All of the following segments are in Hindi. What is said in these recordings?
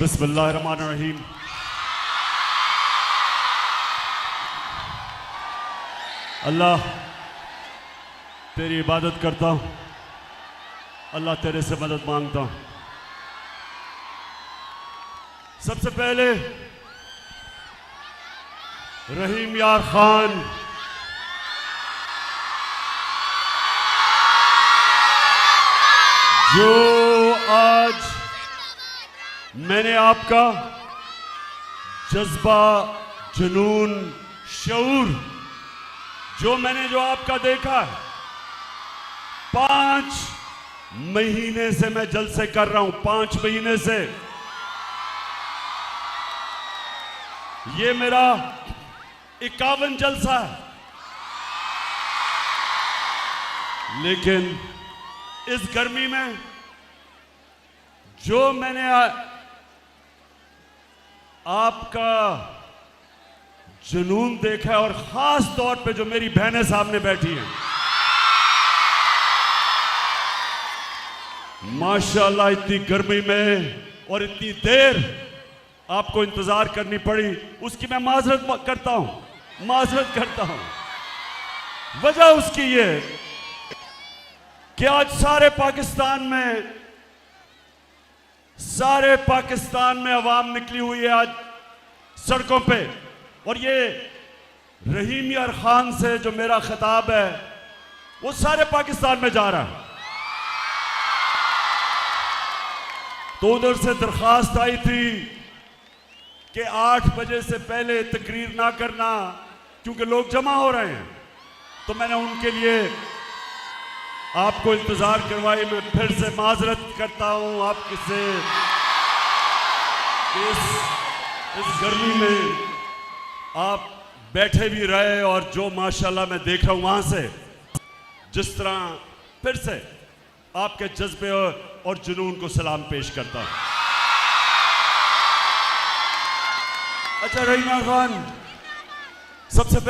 बिस्मिल्लाहिर्रहमानिर्रहीम। अल्लाह तेरी इबादत करता हूँ, अल्लाह तेरे से मदद मांगता हूँ। सबसे पहले रहीम यार खान, जो आज मैंने आपका जज्बा, जुनून, शऊर, जो आपका देखा है, 5 महीने से मैं जलसे कर रहा हूं। 5 महीने से ये मेरा 51 जलसा है, लेकिन इस गर्मी में जो मैंने आपका जुनून देखा है, और खास तौर पे जो मेरी बहनें सामने बैठी हैं, माशाल्लाह इतनी गर्मी में और इतनी देर आपको इंतजार करनी पड़ी, उसकी मैं माजरत करता हूं। वजह उसकी ये कि आज सारे पाकिस्तान में अवाम निकली हुई है आज सड़कों पे, और ये रहीम यार खान से जो मेरा खिताब है वो सारे पाकिस्तान में जा रहा है। तो उधर से दरखास्त आई थी कि 8 बजे से पहले तकरीर ना करना, क्योंकि लोग जमा हो रहे हैं। तो मैंने उनके लिए आपको इंतजार करवाई। मैं फिर से माजरत करता हूं आपके से, इस गर्मी में आप बैठे भी रहे, और जो माशाल्लाह मैं देख रहा हूं वहां से जिस तरह, फिर से आपके जज्बे और जुनून को सलाम पेश करता हूं। अच्छा रहीम यार खान, सबसे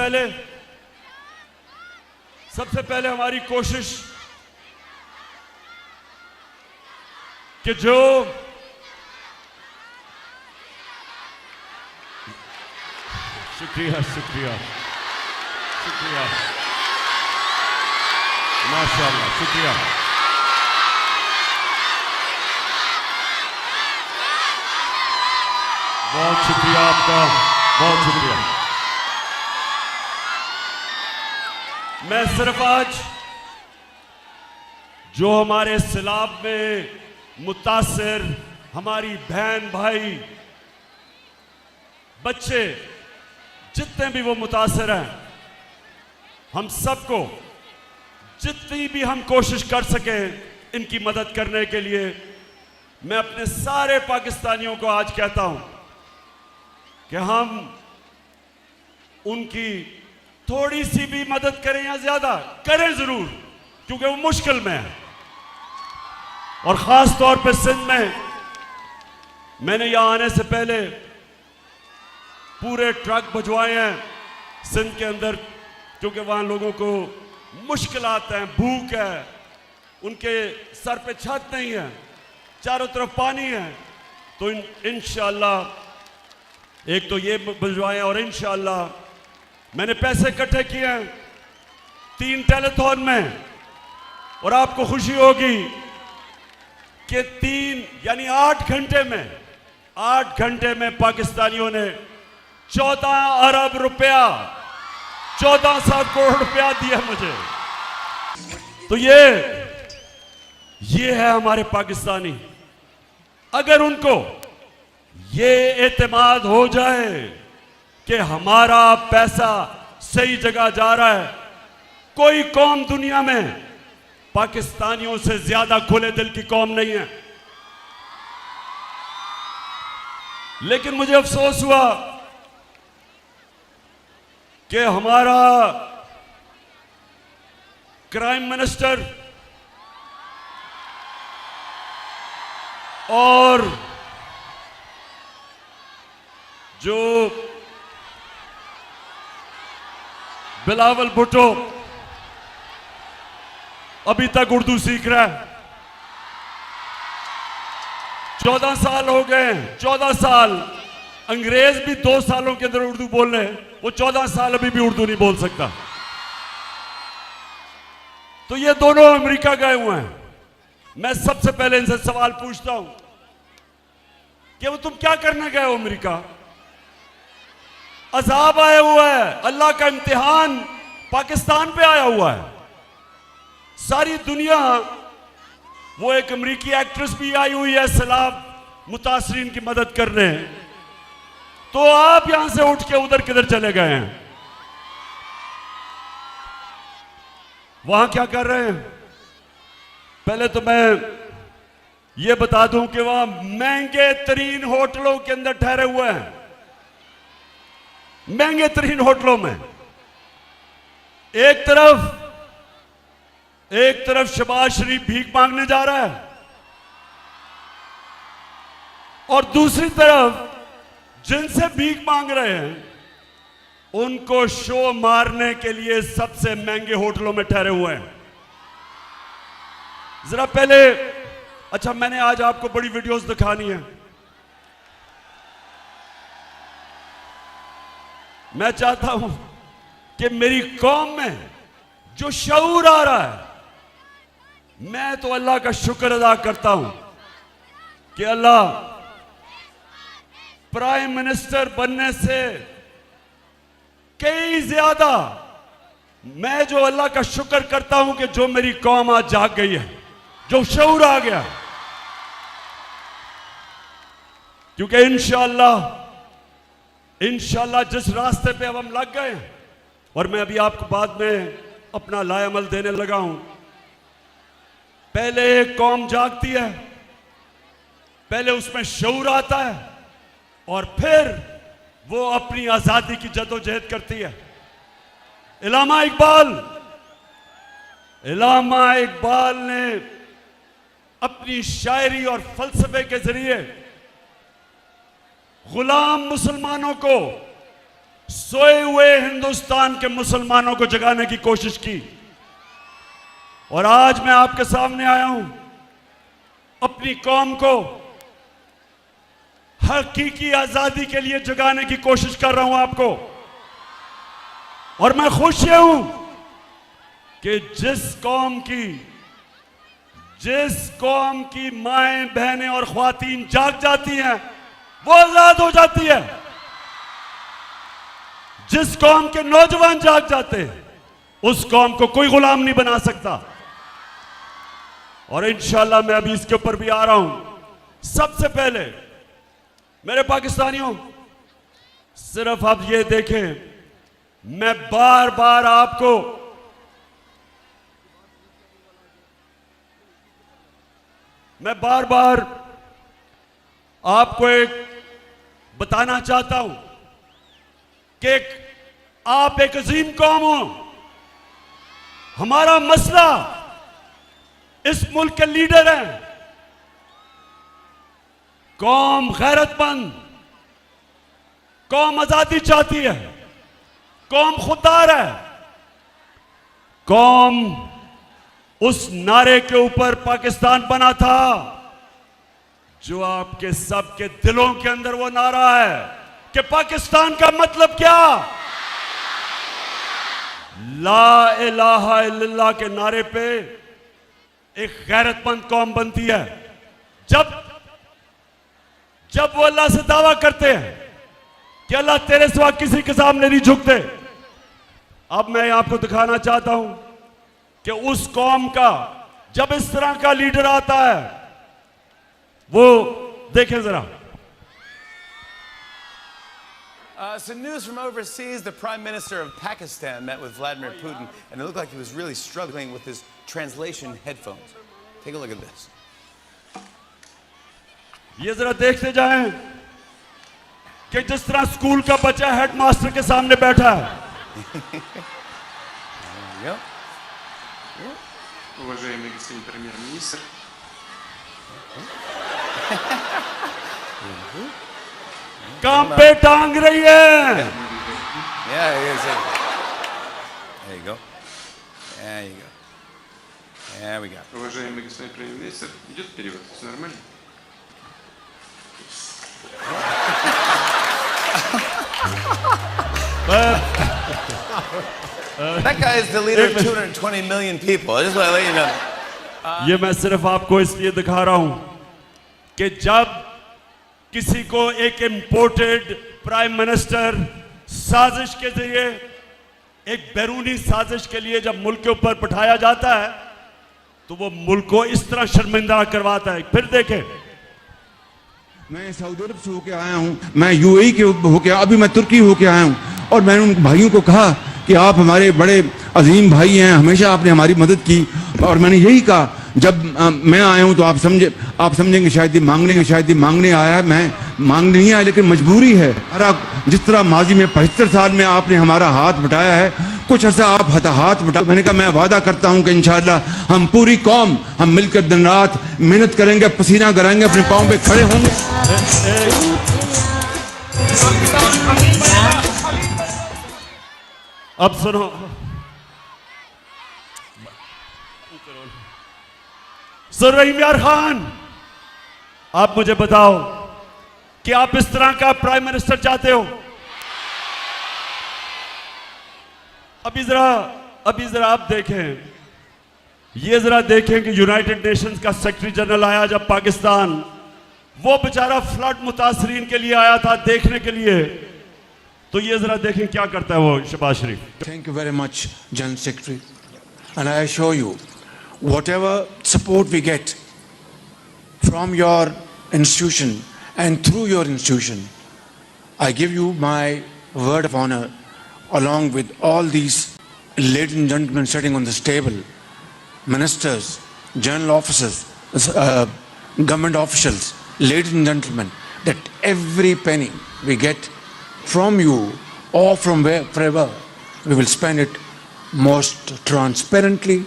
पहले हमारी कोशिश कि जो शुक्रिया माशाल्लाह, शुक्रिया। बहुत शुक्रिया आपका, बहुत शुक्रिया। मैं सिर्फ आज जो हमारे सैलाब में मुतासिर हमारी बहन भाई बच्चे जितने भी वो मुतासिर हैं, हम सबको जितनी भी हम कोशिश कर सके इनकी मदद करने के लिए, मैं अपने सारे पाकिस्तानियों को आज कहता हूं कि हम उनकी थोड़ी सी भी मदद करें या ज्यादा करें जरूर, क्योंकि वो मुश्किल में है। और खास तौर पे सिंध में, मैंने यहां आने से पहले पूरे ट्रक भिजवाए हैं सिंध के अंदर, क्योंकि वहां लोगों को मुश्किलात हैं, भूख है, उनके सर पे छत नहीं है, चारों तरफ पानी है। तो इंशाअल्लाह एक तो ये भिजवाए, और इंशाअल्लाह मैंने पैसे इकट्ठे किए हैं 3 टेलीथॉन में, और आपको खुशी होगी कि 3 यानी 8 घंटे में पाकिस्तानियों ने 14 अरब रुपया, 1400 करोड़ रुपया दिया मुझे। तो ये है हमारे पाकिस्तानी। अगर उनको ये एतमाद हो जाए कि हमारा पैसा सही जगह जा रहा है, कोई कौम दुनिया में पाकिस्तानियों से ज्यादा खुले दिल की कौम नहीं है। लेकिन मुझे अफसोस हुआ कि हमारा क्राइम मिनिस्टर और जो बिलावल भुट्टो अभी तक उर्दू सीख रहा है, 14 साल हो गए, 14 साल। अंग्रेज भी 2 सालों के अंदर उर्दू बोल रहे हैं, वो 14 साल अभी भी उर्दू नहीं बोल सकता। तो ये दोनों अमेरिका गए हुए हैं। मैं सबसे पहले इनसे सवाल पूछता हूं कि वो तुम क्या करने गए हो अमेरिका? अजाब आया हुआ है, अल्लाह का इम्तिहान पाकिस्तान पे आया हुआ है। सारी दुनिया, वो एक अमेरिकी एक्ट्रेस भी आई हुई है सैलाब मुतासरीन की मदद करने, तो आप यहां से उठ के उधर किधर चले गए हैं? वहां क्या कर रहे हैं? पहले तो मैं ये बता दूं कि वहां महंगे तरीन होटलों के अंदर ठहरे हुए हैं, महंगे तरीन होटलों में। एक तरफ शहबाज शरीफ भीख मांगने जा रहा है, और दूसरी तरफ जिनसे भीख मांग रहे हैं उनको शो मारने के लिए सबसे महंगे होटलों में ठहरे हुए हैं। जरा पहले, अच्छा मैंने आज आपको बड़ी वीडियोस दिखानी है। मैं चाहता हूं कि मेरी कौम में जो शऊर आ रहा है, मैं तो अल्लाह का शुक्र अदा करता हूं कि अल्लाह प्राइम मिनिस्टर बनने से कई ज्यादा, मैं जो अल्लाह का शुक्र करता हूं कि जो मेरी कौम आज जाग गई है, जो शऊर आ गया। क्योंकि इंशाअल्लाह जिस रास्ते पे अब हम लग गए, और मैं अभी आपको बाद में अपना लाएअमल देने लगा हूं, पहले एक कौम जागती है, पहले उसमें शऊर आता है, और फिर वो अपनी आजादी की जदोजहद करती है। इलामा इकबाल ने अपनी शायरी और फलसफे के जरिए गुलाम मुसलमानों को, सोए हुए हिंदुस्तान के मुसलमानों को जगाने की कोशिश की। और आज मैं आपके सामने आया हूं, अपनी कौम को हकीकी आजादी के लिए जगाने की कोशिश कर रहा हूं आपको। और मैं खुश हूं कि जिस कौम की माएं, बहनें और ख्वातीन जाग जाती हैं, वो आजाद हो जाती है। जिस कौम के नौजवान जाग जाते हैं, उस कौम को कोई गुलाम नहीं बना सकता। और इंशाअल्लाह मैं अभी इसके ऊपर भी आ रहा हूं। सबसे पहले मेरे पाकिस्तानियों, सिर्फ आप ये देखें, मैं बार बार आपको एक बताना चाहता हूं कि आप एक अजीम कौम हो। हमारा मसला इस मुल्क के लीडर हैं। कौम गैरतमंद, कौम आजादी चाहती है, कौम खुददार है। कौम उस नारे के ऊपर पाकिस्तान बना था जो आपके सबके दिलों के अंदर वो नारा है कि पाकिस्तान का मतलब क्या? ला इलाहा इल्लल्लाह के नारे पे एक गैरतमंद कौम बनती है। जब वो अल्लाह से दावा करते हैं कि अल्लाह तेरे सिवा किसी के सामने नहीं झुकते। अब मैं आपको दिखाना चाहता हूं कि उस कौम का जब इस तरह का लीडर आता है, वो देखें जरा। Some news from overseas. The Prime Minister of Pakistan met with Vladimir Putin, and it looked like he was really struggling with his translation headphones. Take a look at this. ये जरा देखते जाएं कि जिस तरह स्कूल का बच्चा हेडमास्टर के सामने बैठा है। Уважаемый господин премьер-министр, काम पे टांग रही है। Yeah, there you go. There you go. There we go. уважаемый господин премьер-министр, идет перевод, все нормально? That guy is the leader of 220 million people. I just want to let you know. ये मैं सिर्फ आपको इसलिए दिखा रहा हूं कि जब किसी को एक इंपोर्टेड प्राइम मिनिस्टर साजिश के जरिए, एक बैरूनी साजिश के लिए जब मुल्क के ऊपर बिठाया जाता है तो वो मुल्क को इस तरह शर्मिंदा करवाता है। फिर देखें, मैं सऊदी अरब से होके आया हूँ, मैं यूएई के होके, अभी मैं तुर्की होके आया हूँ, और मैंने उन भाइयों को कहा कि आप हमारे बड़े अजीम भाई हैं, हमेशा आपने हमारी मदद की। और मैंने यही कहा, जब मैं आया हूँ तो आप समझेंगे शायद ये मांगने के, शायद ये मांगने आया है। मैं मांगने नहीं आया, लेकिन मजबूरी है। जिस तरह माजी में 75 साल में आपने हमारा हाथ बटाया है, कुछ ऐसा आप हाथ बटा। मैंने कहा मैं वादा करता हूँ कि इंशाअल्लाह हम पूरी कौम, हम मिलकर दिन रात मेहनत करेंगे, पसीना कराएंगे, अपने पाँव पे खड़े होंगे। अब सुनो, सर रहीम यार खान, आप मुझे बताओ कि आप इस तरह का प्राइम मिनिस्टर चाहते हो? अभी जरा आप देखें, ये जरा देखें कि यूनाइटेड नेशंस का सेक्रेटरी जनरल आया जब पाकिस्तान, वो बेचारा फ्लड मुतासरीन के लिए आया था देखने के लिए, तो ये जरा देखें क्या करता है वो शहबाज शरीफ। Thank you very much, General Secretary, and I assure you, whatever support we get from your institution and through your institution, I give you my word of honor, along with all these ladies and gentlemen sitting on this table, ministers, general officers, government officials, ladies and gentlemen, that every penny we get from you or from wherever, we will spend it most transparently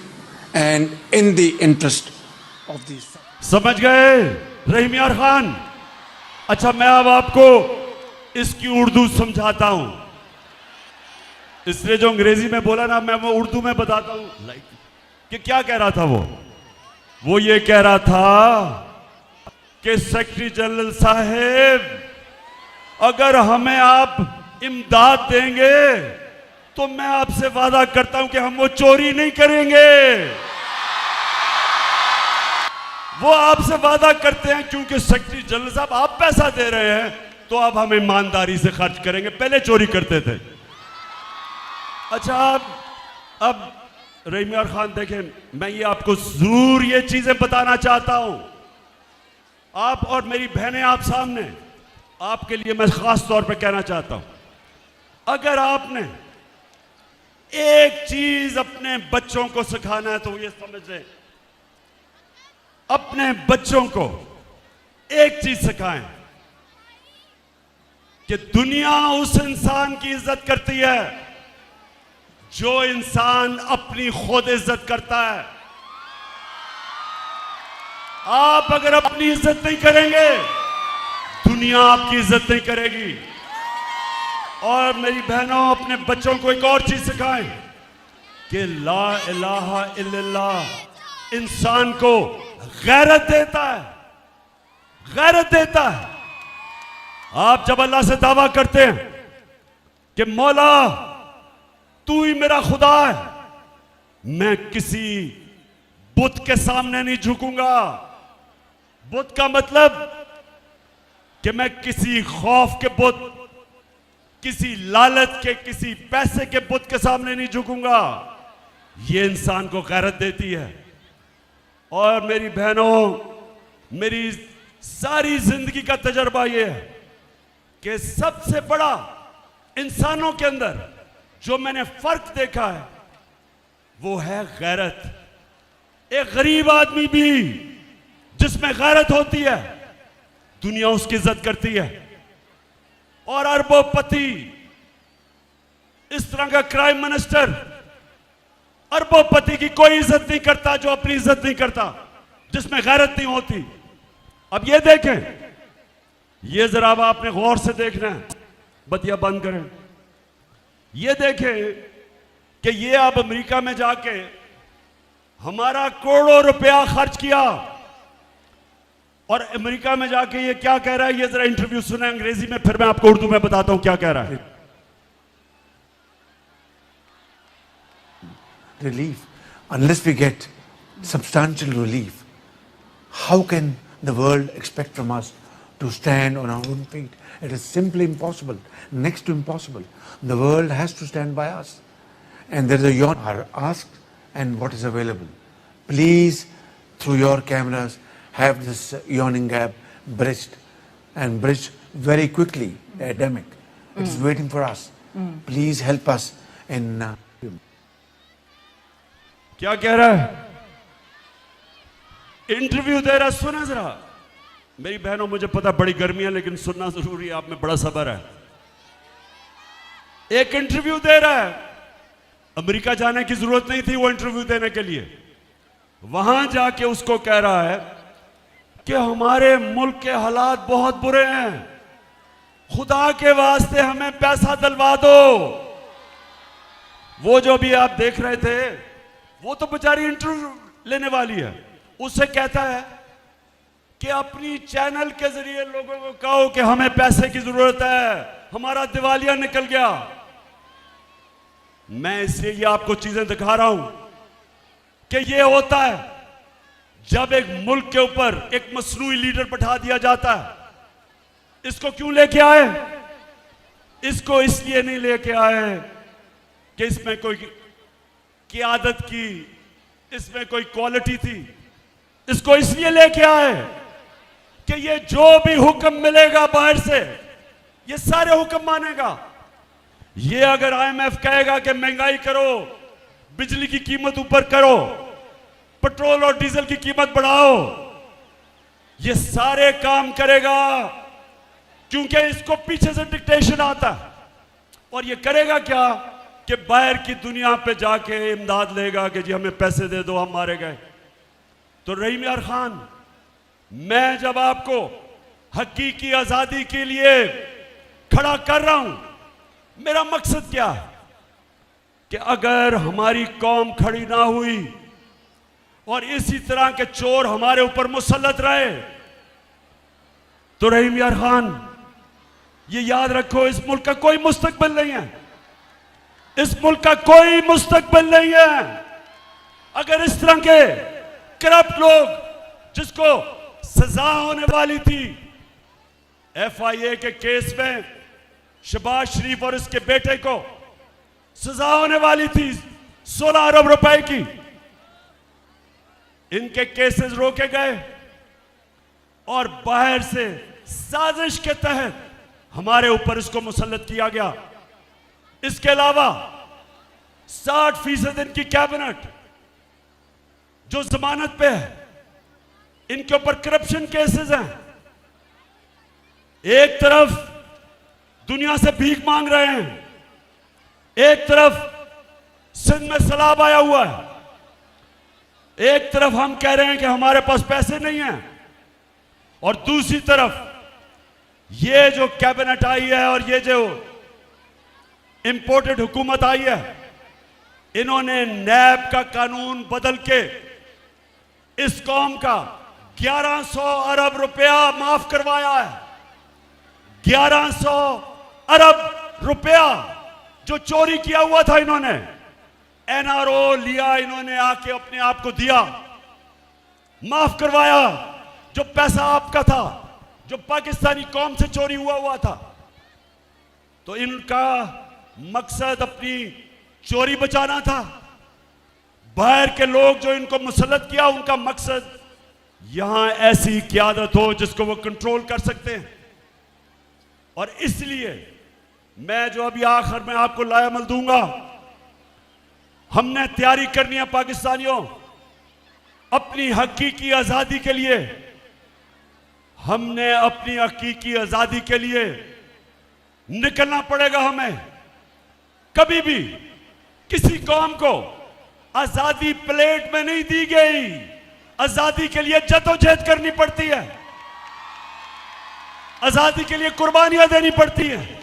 and in the interest of these. समझ गए रहीम यार खान? अच्छा, मैं अब आपको इसकी उर्दू समझाता हूं, इसलिए जो अंग्रेजी में बोला ना, मैं वो उर्दू में बताता हूं कि क्या कह रहा था वो ये कह रहा था कि सेक्रेटरी जनरल साहब, अगर हमें आप इमदाद देंगे तो मैं आपसे वादा करता हूं कि हम वो चोरी नहीं करेंगे। वो आपसे वादा करते हैं क्योंकि सेक्रेटरी जनरल साहब आप पैसा दे रहे हैं तो अब हम ईमानदारी से खर्च करेंगे, पहले चोरी करते थे। अच्छा, अब रहीम यार खान देखें, मैं ये आपको जरूर ये चीजें बताना चाहता हूं, आप और मेरी बहनें आप सामने, आपके लिए मैं खास तौर पे कहना चाहता हूं, अगर आपने एक चीज अपने बच्चों को सिखाना है तो ये समझ लें, अपने बच्चों को एक चीज सिखाएं कि दुनिया उस इंसान की इज्जत करती है जो इंसान अपनी खुद इज्जत करता है। आप अगर अपनी इज्जत नहीं करेंगे, दुनिया आपकी इज्जत नहीं करेगी। और मेरी बहनों, अपने बच्चों को एक और चीज सिखाएं कि ला इलाहा इल्लल्लाह इंसान को गैरत देता है, गैरत देता है। आप जब अल्लाह से दावा करते हैं कि मौला तू ही मेरा खुदा है, मैं किसी बुत के सामने नहीं झुकूंगा। बुत का मतलब कि मैं किसी खौफ के बुत, किसी लालच के, किसी पैसे के बुत के सामने नहीं झुकूंगा। ये इंसान को गैरत देती है। और मेरी बहनों, मेरी सारी जिंदगी का तजर्बा ये है कि सबसे बड़ा इंसानों के अंदर जो मैंने फर्क देखा है वो है गैरत। एक गरीब आदमी भी जिसमें गैरत होती है, दुनिया उसकी इज्जत करती है। और अरबोपति, इस तरह का प्राइम मिनिस्टर अरबोपति की कोई इज्जत नहीं करता जो अपनी इज्जत नहीं करता, जिसमें गैरत नहीं होती। अब ये देखें, ये जरा अब आपने गौर से देखना है, बतिया बंद करें। ये देखें कि ये अब अमेरिका में जाके हमारा करोड़ों रुपया खर्च किया और अमेरिका में जाके ये क्या कह रहा है, ये जरा इंटरव्यू सुने अंग्रेजी में, फिर मैं आपको उर्दू में बताता हूं क्या कह रहा है। Relief. Unless we get substantial relief, how can the world expect from us to stand on our own feet? It is simply impossible, next to impossible. The world has to stand by us. And there is a yawn are asked and what is available. Please, through your cameras, have this yawning gap bridged and bridged very quickly, the epidemic. It is waiting for us. Please help us in... क्या कह रहा है, इंटरव्यू दे रहा, सुना जरा। मेरी बहनों, मुझे पता बड़ी गर्मी है लेकिन सुनना जरूरी है, आप में बड़ा सब्र है। एक इंटरव्यू दे रहा है, अमेरिका जाने की जरूरत नहीं थी वो इंटरव्यू देने के लिए। वहां जाके उसको कह रहा है कि हमारे मुल्क के हालात बहुत बुरे हैं, खुदा के वास्ते हमें पैसा दिलवा दो। वो जो भी आप देख रहे थे, वो तो बेचारी इंटरव्यू लेने वाली है, उससे कहता है कि अपनी चैनल के जरिए लोगों को कहो कि हमें पैसे की जरूरत है, हमारा दिवालिया निकल गया। मैं इसलिए ये आपको चीजें दिखा रहा हूं कि ये होता है जब एक मुल्क के ऊपर एक मसनूई लीडर बैठा दिया जाता है। इसको क्यों लेके आए? इसको इसलिए नहीं लेके आए कि इसमें कोई क़ियादत की, इसमें कोई क्वालिटी थी। इसको इसलिए लेके आए कि ये जो भी हुक्म मिलेगा बाहर से, ये सारे हुक्म मानेगा। ये अगर IMF कहेगा कि महंगाई करो, बिजली की कीमत ऊपर करो, पेट्रोल और डीजल की कीमत बढ़ाओ, ये सारे काम करेगा, क्योंकि इसको पीछे से डिक्टेशन आता है। और ये करेगा क्या कि बाहर की दुनिया पे जाके इमदाद लेगा कि जी हमें पैसे दे दो, हम मारे गए। तो रहीम यार खान, मैं जब आपको हकीकी आजादी के लिए खड़ा कर रहा हूं, मेरा मकसद क्या है कि अगर हमारी कौम खड़ी ना हुई और इसी तरह के चोर हमारे ऊपर मुसल्लत रहे, तो रहीम यार खान ये याद रखो, इस मुल्क का कोई मुस्तकबिल नहीं है, इस मुल्क का कोई मुस्तकबिल नहीं है। अगर इस तरह के करप्ट लोग, जिसको सजा होने वाली थी FIA के केस में, शहबाज शरीफ और इसके बेटे को सजा होने वाली थी 16 अरब रुपए की, इनके केसेस रोके गए और बाहर से साजिश के तहत हमारे ऊपर इसको मुसल्लत किया गया। इसके अलावा 60% इनकी कैबिनेट जो जमानत पे है, इनके ऊपर करप्शन केसेस हैं। एक तरफ दुनिया से भीख मांग रहे हैं, एक तरफ सिंध में सैलाब आया हुआ है, एक तरफ हम कह रहे हैं कि हमारे पास पैसे नहीं हैं, और दूसरी तरफ ये जो कैबिनेट आई है और ये जो इंपोर्टेड हुकूमत आई है, इन्होंने नैब का कानून बदल के इस कौम का 1100 अरब रुपया माफ करवाया है। 1100 अरब रुपया जो चोरी किया हुआ था, इन्होंने NRO लिया, इन्होंने आके अपने आप को दिया, माफ करवाया। जो पैसा आपका था, जो पाकिस्तानी कौम से चोरी हुआ था, तो इनका मकसद अपनी चोरी बचाना था। बाहर के लोग जो इनको मुसल्लत किया, उनका मकसद यहां ऐसी क़यादत हो जिसको वो कंट्रोल कर सकते हैं। और इसलिए मैं जो अभी आखिर में आपको लायामल दूंगा, हमने तैयारी करनी है पाकिस्तानियों अपनी हकीकी आजादी के लिए। हमने अपनी हकीकी आजादी के लिए निकलना पड़ेगा। हमें कभी भी किसी कौम को आजादी प्लेट में नहीं दी गई, आजादी के लिए जद्दोजहद करनी पड़ती है, आजादी के लिए कुर्बानियां देनी पड़ती हैं।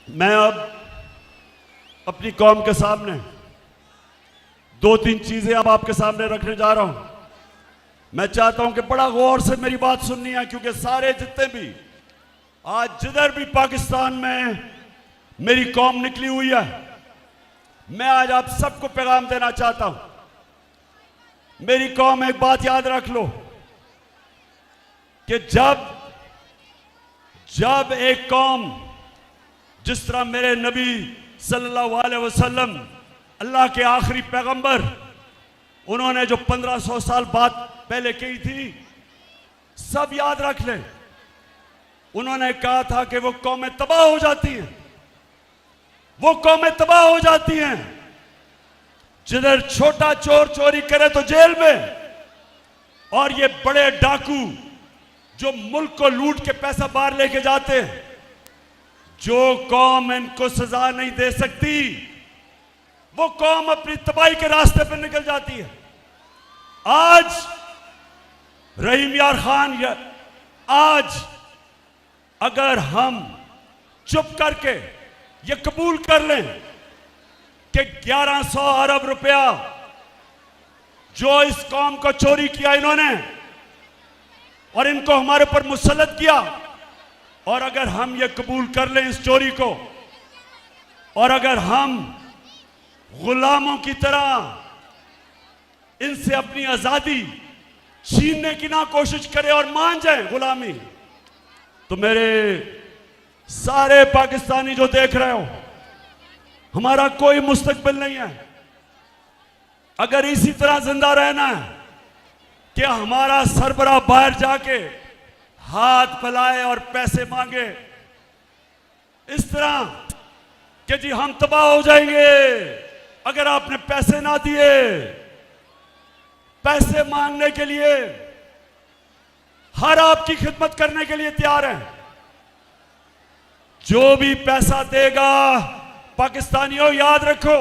मैं अब अपनी कौम के सामने 2-3 चीजें अब आपके सामने रखने जा रहा हूं। मैं चाहता हूं कि बड़ा गौर से मेरी बात सुननी है, क्योंकि सारे जितने भी आज जिधर भी पाकिस्तान में मेरी कौम निकली हुई है, मैं आज आप सबको पैगाम देना चाहता हूं। मेरी कौम, एक बात याद रख लो कि जब एक कौम, जिस तरह मेरे नबी सल्लल्लाहु अलैहि वसल्लम अल्लाह के आखिरी पैगंबर, उन्होंने जो 1500 साल बाद पहले कही थी, सब याद रख लें। उन्होंने कहा था कि वो कौमें तबाह हो जाती हैं, वो कौमें तबाह हो जाती हैं जिधर छोटा चोर चोरी करे तो जेल में, और ये बड़े डाकू जो मुल्क को लूट के पैसा बाहर लेके जाते हैं, जो कौम इनको सजा नहीं दे सकती, वो कौम अपनी तबाही के रास्ते पर निकल जाती है। आज रहीम यार खान, आज अगर हम चुप करके ये कबूल कर लें कि 1100 अरब रुपया जो इस कौम को चोरी किया इन्होंने और इनको हमारे पर मुसल्लत किया, और अगर हम ये कबूल कर लें इस चोरी को, और अगर हम गुलामों की तरह इनसे अपनी आजादी छीनने की ना कोशिश करें और मान जाएं गुलामी, तो मेरे सारे पाकिस्तानी जो देख रहे हो, हमारा कोई मुस्तकबिल नहीं है। अगर इसी तरह जिंदा रहना है कि हमारा सरबराह बाहर जाके हाथ फैलाए और पैसे मांगे इस तरह कि जी हम तबाह हो जाएंगे अगर आपने पैसे ना दिए, पैसे मांगने के लिए हर आपकी खिदमत करने के लिए तैयार है। जो भी पैसा देगा, पाकिस्तानियों याद रखो,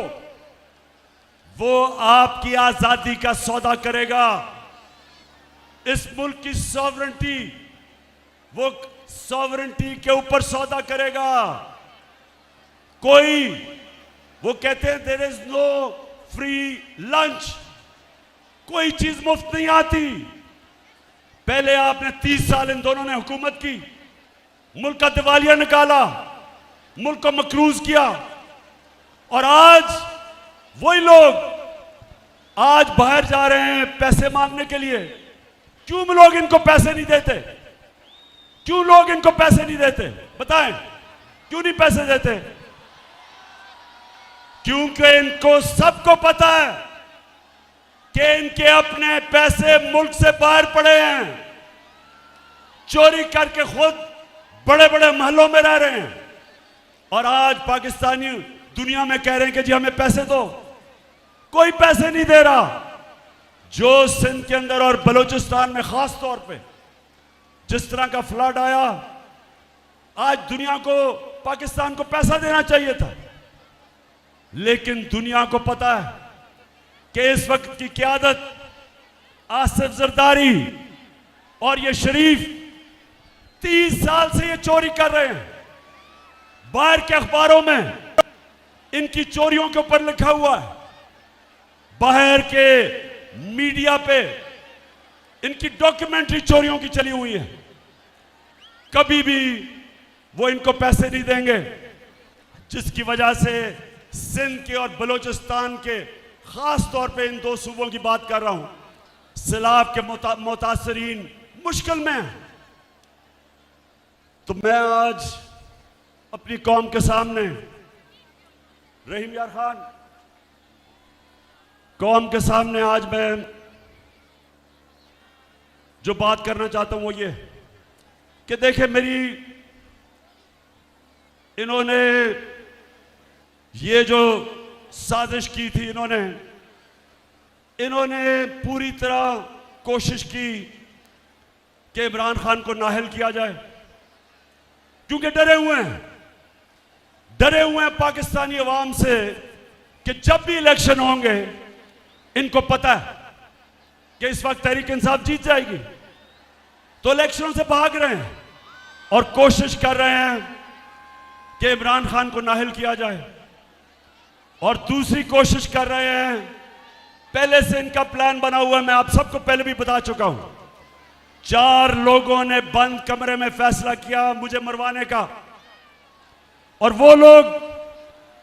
वो आपकी आजादी का सौदा करेगा, इस मुल्क की सॉवरेंटी, वो सॉवरेंटी के ऊपर सौदा करेगा। कोई, वो कहते हैं there is no free lunch, कोई चीज मुफ्त नहीं आती। पहले आपने 30 साल इन दोनों ने हुकूमत की, मुल्क का दिवालिया निकाला, मुल्क को मकरूज किया, और आज वही लोग आज बाहर जा रहे हैं पैसे मांगने के लिए। क्यों लोग इनको पैसे नहीं देते? क्यों लोग इनको पैसे नहीं देते? बताएं, क्यों नहीं पैसे देते? क्योंकि इनको सबको पता है कि इनके अपने पैसे मुल्क से बाहर पड़े हैं, चोरी करके खुद बड़े बड़े महलों में रह रहे हैं, और आज पाकिस्तानी दुनिया में कह रहे हैं कि जी हमें पैसे दो। कोई पैसे नहीं दे रहा। जो सिंध के अंदर और बलूचिस्तान में खास तौर पे जिस तरह का फ्लड आया, आज दुनिया को, पाकिस्तान को पैसा देना चाहिए था, लेकिन दुनिया को पता है कि इस वक्त की क़यादत आसिफ जरदारी और ये शरीफ 30 साल से ये चोरी कर रहे हैं। बाहर के अखबारों में इनकी चोरियों के ऊपर लिखा हुआ है, बाहर के मीडिया पे इनकी डॉक्यूमेंट्री चोरियों की चली हुई है। कभी भी वो इनको पैसे नहीं देंगे, जिसकी वजह से सिंध के और बलूचिस्तान के, खास तौर पे इन दो सूबों की बात कर रहा हूं, सैलाब के मुतासरीन मुश्किल में हैं। तो मैं आज अपनी कौम के सामने, रहीम यार खान, कौम के सामने आज मैं जो बात करना चाहता हूं वो ये कि देखें, इन्होंने ये जो साजिश की थी, इन्होंने पूरी तरह कोशिश की कि इमरान खान को नाअहल किया जाए, क्योंकि डरे हुए हैं पाकिस्तानी अवाम से कि जब भी इलेक्शन होंगे, इनको पता है कि इस वक्त तहरीक इंसाफ जीत जाएगी, तो इलेक्शनों से भाग रहे हैं और कोशिश कर रहे हैं कि इमरान खान को नाअहल किया जाए, और दूसरी कोशिश कर रहे हैं पहले से इनका प्लान बना हुआ है, मैं आप सबको पहले भी बता चुका हूं। 4 लोगों ने बंद कमरे में फैसला किया मुझे मरवाने का, और वो लोग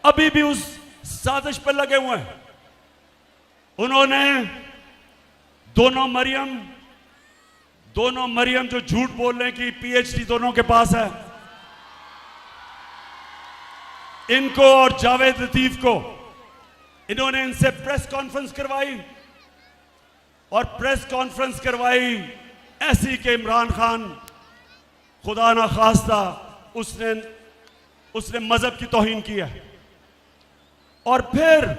अभी भी उस साजिश पर लगे हुए हैं। उन्होंने दोनों मरियम जो झूठ बोल रहे हैं कि पीएचडी दोनों के पास है, इनको और जावेद लतीफ को, इन्होंने इनसे प्रेस कॉन्फ्रेंस करवाई, और प्रेस कॉन्फ्रेंस करवाई ऐसी कि इमरान खान खुदा ना खास्ता उसने मजहब की तौहीन की है। और फिर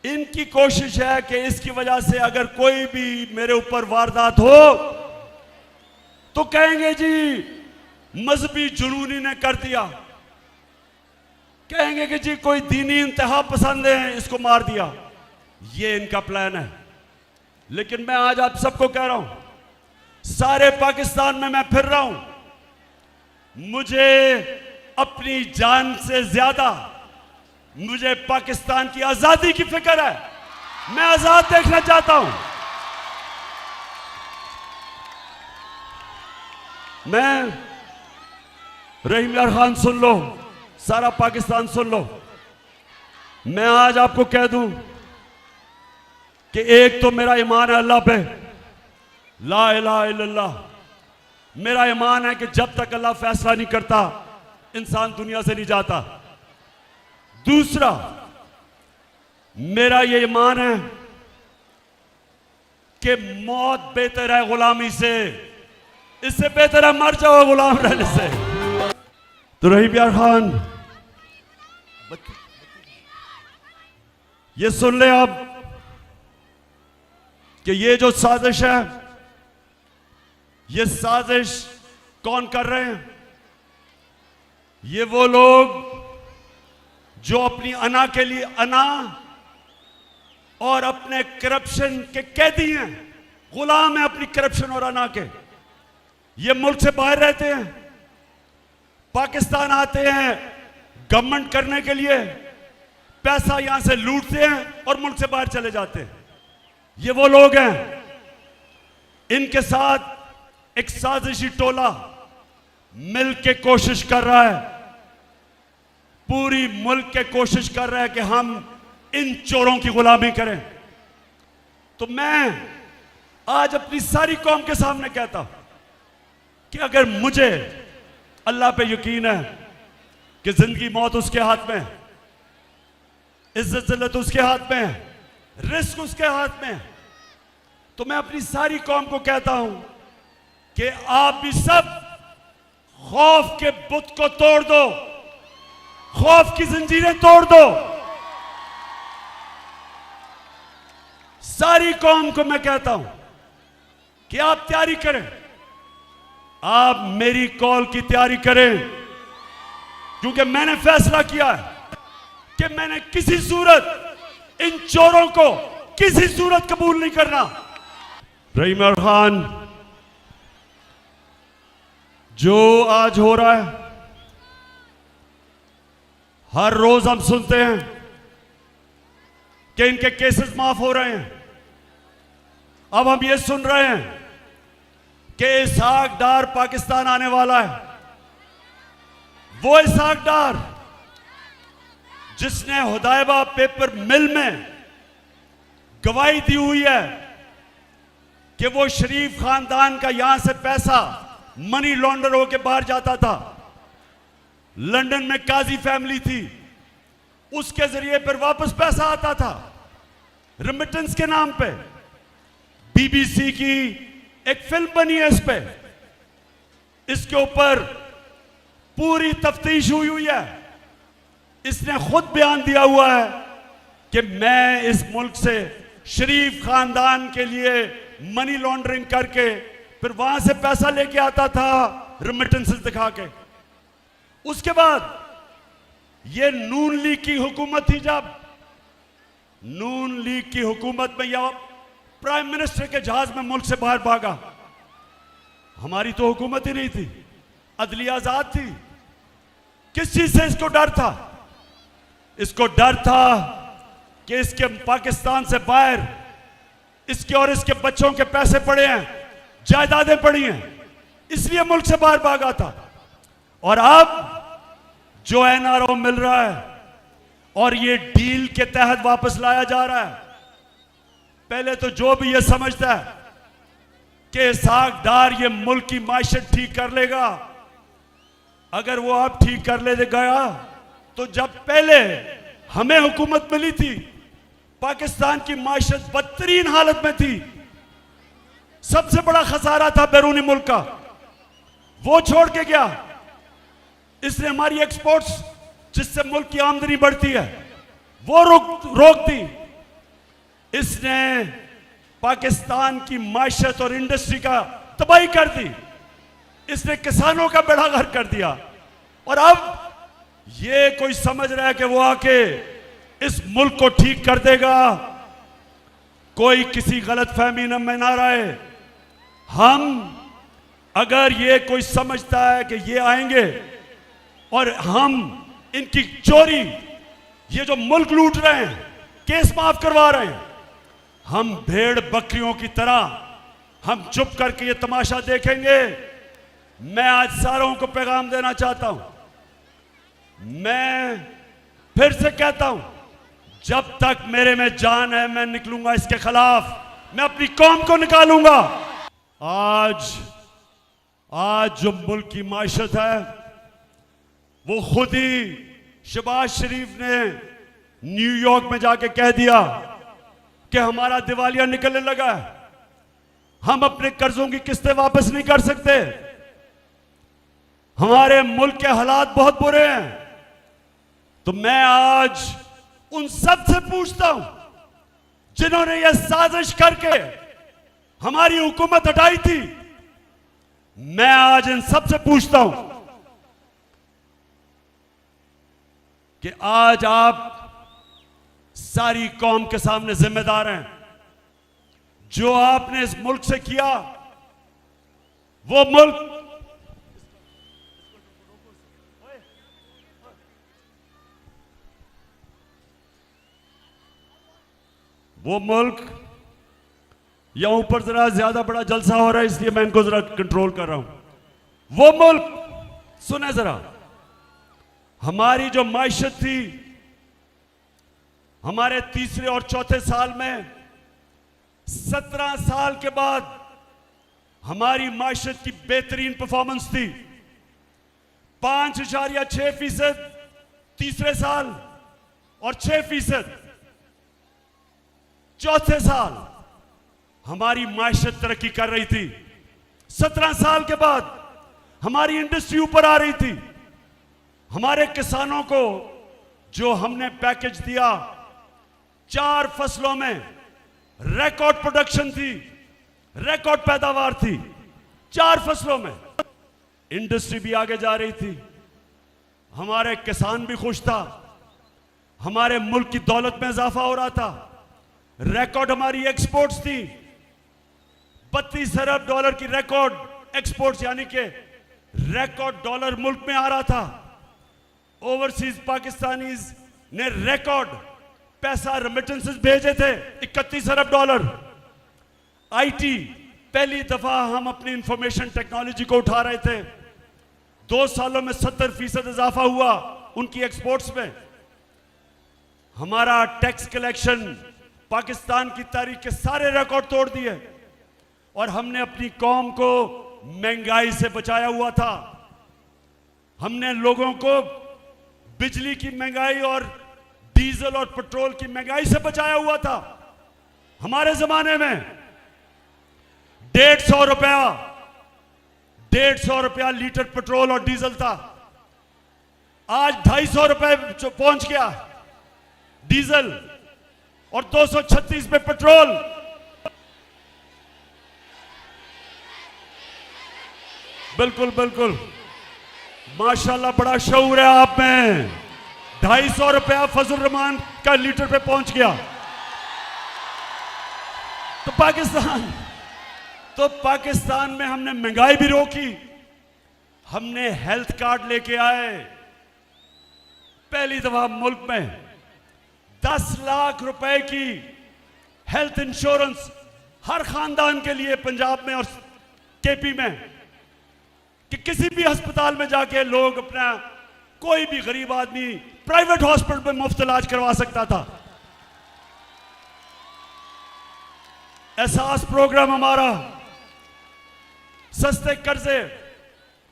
इनकी कोशिश है कि इसकी वजह से अगर कोई भी मेरे ऊपर वारदात हो तो कहेंगे जी मजहबी जुनूनी ने कर दिया, कहेंगे कि जी कोई दीनी इंतहा पसंद है इसको मार दिया। ये इनका प्लान है। लेकिन मैं आज आप सबको कह रहा हूं, सारे पाकिस्तान में मैं फिर रहा हूं, मुझे अपनी जान से ज्यादा मुझे पाकिस्तान की आजादी की फिक्र है। मैं आजाद देखना चाहता हूं। मैं रहीम यार खान सुन लो, सारा पाकिस्तान सुन लो, मैं आज आपको कह दूं कि एक तो मेरा ईमान है अल्लाह पे, ला इलाहा इल्लल्लाह। मेरा ईमान है कि जब तक अल्लाह फैसला नहीं करता इंसान दुनिया से नहीं जाता। दूसरा, मेरा ये ईमान है कि मौत बेहतर है गुलामी से, इससे बेहतर है मर जाओ गुलाम रहने से। तो रहीम यार खान, ये सुन ले आप कि ये जो साजिश है, ये साजिश कौन कर रहे हैं? ये वो लोग जो अपनी अना के लिए अना और अपने करप्शन के कैदी हैं, गुलाम हैं अपनी करप्शन और अना के। ये मुल्क से बाहर रहते हैं, पाकिस्तान आते हैं गवर्नमेंट करने के लिए, पैसा यहां से लूटते हैं और मुल्क से बाहर चले जाते हैं। ये वो लोग हैं। इनके साथ एक साजिशी टोला मिल के कोशिश कर रहा है, पूरी मुल्क के कोशिश कर रहा है कि हम इन चोरों की गुलामी करें। तो मैं आज अपनी सारी कौम के सामने कहता हूं कि अगर मुझे अल्लाह पे यकीन है कि जिंदगी मौत उसके हाथ में है, इज्जत जिल्लत उसके हाथ में है, रिस्क उसके हाथ में है, तो मैं अपनी सारी कौम को कहता हूं कि आप भी सब खौफ के बुत को तोड़ दो, खौफ की जंजीरें तोड़ दो। सारी कौम को मैं कहता हूं कि आप तैयारी करें, आप मेरी कॉल की तैयारी करें, क्योंकि मैंने फैसला किया है कि मैंने किसी सूरत इन चोरों को किसी सूरत कबूल नहीं करना। रहीम यार खान, जो आज हो रहा है, हर रोज हम सुनते हैं कि इनके केसेस माफ हो रहे हैं। अब हम ये सुन रहे हैं कि इसहाक डार पाकिस्तान आने वाला है। वो इसहाक डार जिसने हुदैबा पेपर मिल में गवाही दी हुई है कि वो शरीफ खानदान का यहां से पैसा मनी लॉन्डर होकर बाहर जाता था। लंदन में काजी फैमिली थी, उसके जरिए फिर वापस पैसा आता था रेमिटेंस के नाम पे। बीबीसी की एक फिल्म बनी है इस पे, इसके ऊपर पूरी तफ्तीश हुई है। इसने खुद बयान दिया हुआ है कि मैं इस मुल्क से शरीफ खानदान के लिए मनी लॉन्ड्रिंग करके फिर वहां से पैसा लेके आता था रेमिटेंसेस दिखा के। उसके बाद ये नून लीग की हुकूमत थी, जब नून लीग की हुकूमत में या प्राइम मिनिस्टर के जहाज में मुल्क से बाहर भागा। हमारी तो हुकूमत ही नहीं थी, अदलिया आजाद थी। किस चीज से इसको डर था? इसको डर था कि इसके पाकिस्तान से बाहर इसके और इसके बच्चों के पैसे पड़े हैं, जायदादें पड़ी हैं, इसलिए मुल्क से बाहर भागा था। और अब जो एनआरओ मिल रहा है और ये डील के तहत वापस लाया जा रहा है, पहले तो जो भी ये समझता है कि इसहाक डार ये मुल्क की माशत ठीक कर लेगा, अगर वो अब ठीक कर ले गया तो जब पहले हमें हुकूमत मिली थी पाकिस्तान की माशत बदतरीन हालत में थी, सबसे बड़ा खसारा था बैरूनी मुल्क का, वो छोड़ के गया। इसने हमारी एक्सपोर्ट्स जिससे मुल्क की आमदनी बढ़ती है वो रोक दी। इसने पाकिस्तान की माशत और इंडस्ट्री का तबाही कर दी। इसने किसानों का बेड़ा गर्क कर दिया। और अब ये कोई समझ रहा है कि वो आके इस मुल्क को ठीक कर देगा। कोई किसी गलतफहमी में ना रहे। हम अगर ये कोई समझता है कि ये आएंगे और हम इनकी चोरी, ये जो मुल्क लूट रहे हैं, केस माफ करवा रहे हैं, हम भेड़ बकरियों की तरह हम चुप करके ये तमाशा देखेंगे। मैं आज सारों को पैगाम देना चाहता हूं, मैं फिर से कहता हूं, जब तक मेरे में जान है मैं निकलूंगा इसके खिलाफ, मैं अपनी कौम को निकालूंगा। आज जो मुल्क की माशत है वो खुद ही शहबाज शरीफ ने न्यूयॉर्क में जाके कह दिया कि हमारा दिवालिया निकलने लगा है, हम अपने कर्जों की किस्तें वापस नहीं कर सकते, हमारे मुल्क के हालात बहुत बुरे हैं। तो मैं आज उन सब से पूछता हूं जिन्होंने यह साजिश करके हमारी हुकूमत हटाई थी, मैं आज इन सब से पूछता हूं कि आज आप सारी कौम के सामने जिम्मेदार हैं। जो आपने इस मुल्क से किया, वो मुल्क यहां ऊपर जरा ज्यादा बड़ा जलसा हो रहा है इसलिए मैं इनको जरा कंट्रोल कर रहा हूं। वो मुल्क, सुने जरा, हमारी जो मायशत थी, हमारे तीसरे और चौथे साल में 17 साल के बाद हमारी मायशत की बेहतरीन परफॉर्मेंस थी। 5.6% तीसरे साल और 6% चौथे साल हमारी मायशत तरक्की कर रही थी। 17 साल के बाद हमारी इंडस्ट्री ऊपर आ रही थी। हमारे किसानों को जो हमने पैकेज दिया, 4 फसलों में रिकॉर्ड प्रोडक्शन थी, रिकॉर्ड पैदावार थी। 4 फसलों में इंडस्ट्री भी आगे जा रही थी, हमारे किसान भी खुश था, हमारे मुल्क की दौलत में इजाफा हो रहा था। रिकॉर्ड हमारी एक्सपोर्ट्स थी, 32 अरब डॉलर की रिकॉर्ड एक्सपोर्ट्स, यानी कि रिकॉर्ड डॉलर मुल्क में आ रहा था। ओवरसीज पाकिस्तानीज ने रिकॉर्ड पैसा रेमिटेंसेस भेजे थे, 31 अरब डॉलर। आईटी, पहली दफा हम अपनी इंफॉर्मेशन टेक्नोलॉजी को उठा रहे थे। 2 सालों में 70% इजाफा हुआ उनकी एक्सपोर्ट्स में। हमारा टैक्स कलेक्शन पाकिस्तान की तारीख के सारे रिकॉर्ड तोड़ दिए और हमने अपनी कौम को महंगाई से बचाया हुआ था। हमने लोगों को बिजली की महंगाई और डीजल और पेट्रोल की महंगाई से बचाया हुआ था। हमारे जमाने में 150 रुपया लीटर पेट्रोल और डीजल था, आज 250 रुपए पहुंच गया डीजल और 236 पे पेट्रोल। बिल्कुल बिल्कुल, माशाल्लाह बड़ा शऊर है आप में। 250 रुपया फजल रहमान का लीटर पे पहुंच गया। तो पाकिस्तान में हमने महंगाई भी रोकी, हमने हेल्थ कार्ड लेके आए। पहली दफा मुल्क में 10 लाख रुपए की हेल्थ इंश्योरेंस हर खानदान के लिए पंजाब में और केपी में, कि किसी भी अस्पताल में जाके लोग अपना, कोई भी गरीब आदमी प्राइवेट हॉस्पिटल में मुफ्त इलाज करवा सकता था। एहसास प्रोग्राम हमारा, सस्ते कर्जे,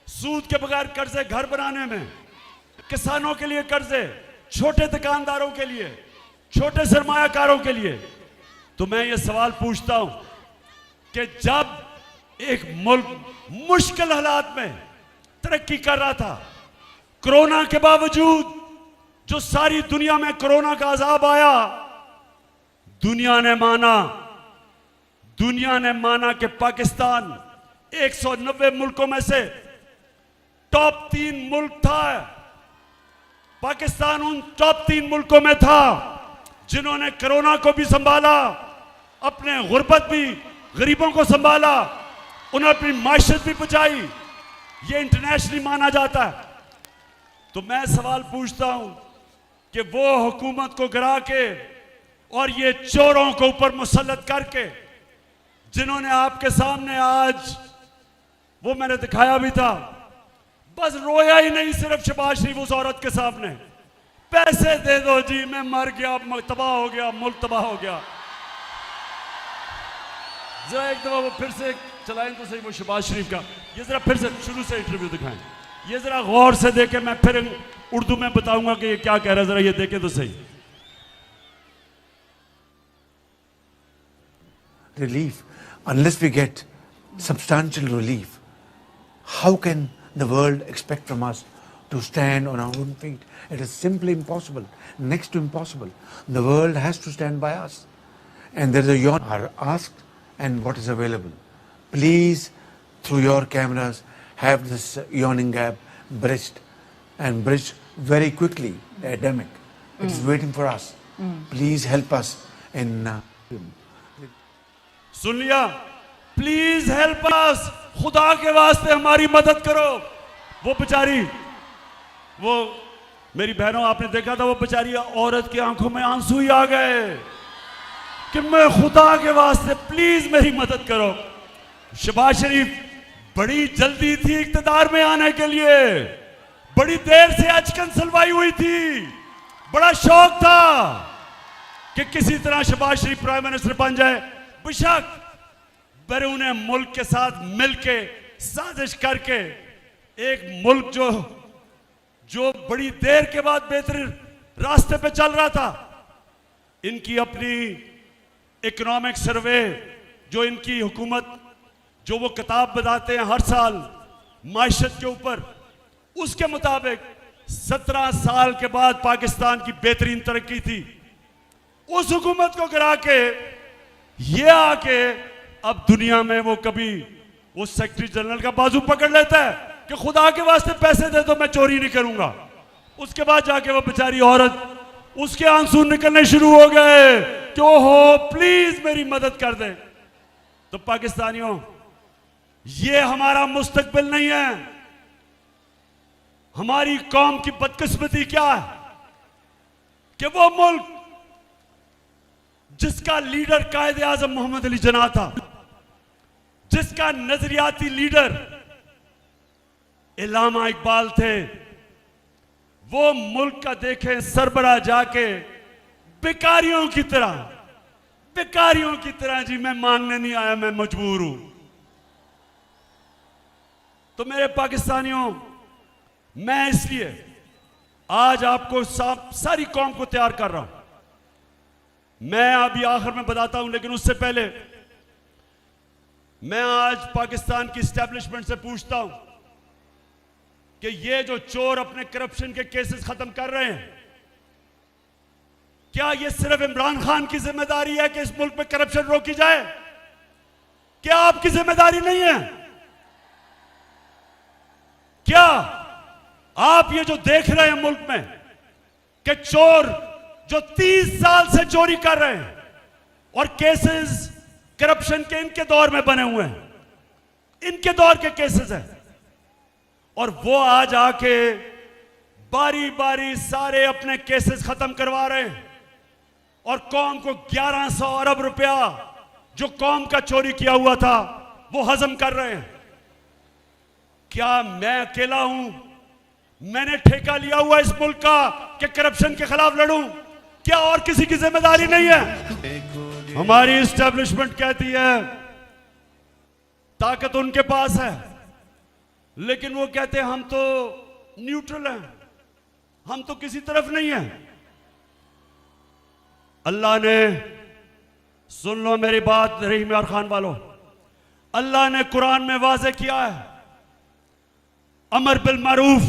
सूद के बगैर कर्जे घर बनाने में, किसानों के लिए कर्जे, छोटे दुकानदारों के लिए, छोटे सरमायाकारों के लिए। तो मैं ये सवाल पूछता हूं कि जब एक मुल्क मुश्किल हालात में तरक्की कर रहा था, कोरोना के बावजूद जो सारी दुनिया में कोरोना का अजाब आया, दुनिया ने माना कि पाकिस्तान 190 मुल्कों में से टॉप 3 मुल्क था। पाकिस्तान उन टॉप 3 मुल्कों में था जिन्होंने कोरोना को भी संभाला, अपने गुर्बत भी, गरीबों को संभाला, उन्होंने अपनी माशरत भी बचाई। ये इंटरनेशनली माना जाता है। तो मैं सवाल पूछता हूं कि वो हुकूमत को गिरा के और ये चोरों को ऊपर मुसल्लत करके, जिन्होंने आपके सामने आज, वो मैंने दिखाया भी था, बस रोया ही नहीं सिर्फ शहबाज शरीफ उस औरत के सामने, पैसे दे दो जी, मैं मर गया, तबाह हो गया, मुल्क तबाह हो गया। जरा एक दफा वो फिर से चलाएं तो सही, वो शहबाज शरीफ का, ये जरा फिर से शुरू से इंटरव्यू दिखाएं, ये जरा गौर से देखें, मैं फिर उर्दू में बताऊंगा कि ये क्या कह रहा है, जरा ये देखें तो सही। Relief, unless we get substantial relief, how can the world expect from us to stand on our own feet? It is simply impossible, next to impossible. The world has to stand by us. And there is a yawn are asked and what is available. Please, through your cameras, have this yawning gap bridged, and bridged very quickly. The epidemic, it is waiting for us. Please help us in सुन लिया, प्लीज हेल्प अस, खुदा के वास्ते हमारी मदद करो। वो बेचारी, वो मेरी बहनों, आपने देखा था वो बेचारी औरत की आंखों में आंसू ही आ गए कि मैं खुदा के वास्ते प्लीज मेरी मदद करो। शहबाज शरीफ बड़ी जल्दी थी इख्तिदार में आने के लिए, बड़ी देर से अचकन सलवाई हुई थी, बड़ा शौक था कि किसी तरह शहबाज शरीफ प्राइम मिनिस्टर बन जाए। बेशक बैरून मुल्क के साथ मिलके साजिश करके एक मुल्क जो बड़ी देर के बाद बेहतरीन रास्ते पे चल रहा था, इनकी अपनी इकोनॉमिक सर्वे, जो इनकी हुकूमत, जो वो किताब बताते हैं हर साल माइशत के ऊपर, उसके मुताबिक 17 साल के बाद पाकिस्तान की बेहतरीन तरक्की थी। उस हुकूमत को गिरा के ये आके अब दुनिया में वो कभी वो सेक्रेटरी जनरल का बाजू पकड़ लेता है कि खुदा के वास्ते पैसे दे दो, मैं चोरी नहीं करूंगा। उसके बाद जाके वो बेचारी औरत, उसके आंसू निकलने शुरू हो गए कि ओहो प्लीज मेरी मदद कर दे। तो पाकिस्तानियों, ये हमारा मुस्तकबिल नहीं है। हमारी कौम की बदकिस्मती क्या है कि वो मुल्क जिसका लीडर कायदे आजम मोहम्मद अली जिन्ना था, जिसका नजरियाती लीडर इल्लामा इकबाल थे, वो मुल्क का देखें सरबराह जाके बेकारियों की तरह जी मैं मांगने नहीं आया, मैं मजबूर हूं। तो मेरे पाकिस्तानियों, मैं इसलिए आज आपको सारी कौम को तैयार कर रहा हूं। मैं अभी आखिर में बताता हूं, लेकिन उससे पहले मैं आज पाकिस्तान की एस्टेब्लिशमेंट से पूछता हूं कि ये जो चोर अपने करप्शन के केसेस खत्म कर रहे हैं, क्या ये सिर्फ इमरान खान की जिम्मेदारी है कि इस मुल्क में करप्शन रोकी जाए? क्या आपकी जिम्मेदारी नहीं है? क्या आप ये जो देख रहे हैं मुल्क में कि चोर जो 30 साल से चोरी कर रहे हैं और केसेस करप्शन के इनके दौर में बने हुए हैं, इनके दौर के केसेस हैं, और वो आज आके बारी बारी सारे अपने केसेस खत्म करवा रहे हैं। और कौम को 1100 अरब रुपया जो कौम का चोरी किया हुआ था वो हजम कर रहे हैं। क्या मैं अकेला हूं? मैंने ठेका लिया हुआ इस मुल्क का कि करप्शन के खिलाफ लड़ूं? क्या और किसी की जिम्मेदारी नहीं है? हमारी इस्टेब्लिशमेंट कहती है ताकत उनके पास है, लेकिन वो कहते हैं हम तो न्यूट्रल हैं, हम तो किसी तरफ नहीं हैं। अल्लाह ने, सुन लो मेरी बात रहीम यार खान वालों, अल्लाह ने कुरान में वाज़े किया है, अमर बिल मारूफ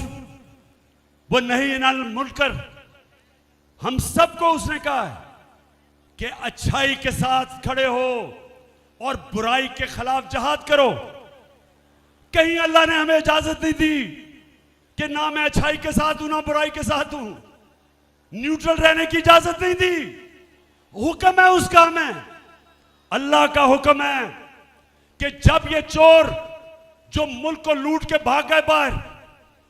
वो नहीं अनिल मुनकर। हम सबको उसने कहा है कि अच्छाई के साथ खड़े हो और बुराई के खिलाफ जहाद करो। कहीं अल्लाह ने हमें इजाजत नहीं दी कि ना मैं अच्छाई के साथ हूं ना बुराई के साथ हूं, न्यूट्रल रहने की इजाजत नहीं दी। हुक्म है उसका, हमें अल्लाह का हुक्म है कि जब ये चोर जो मुल्क को लूट के भाग गए बाहर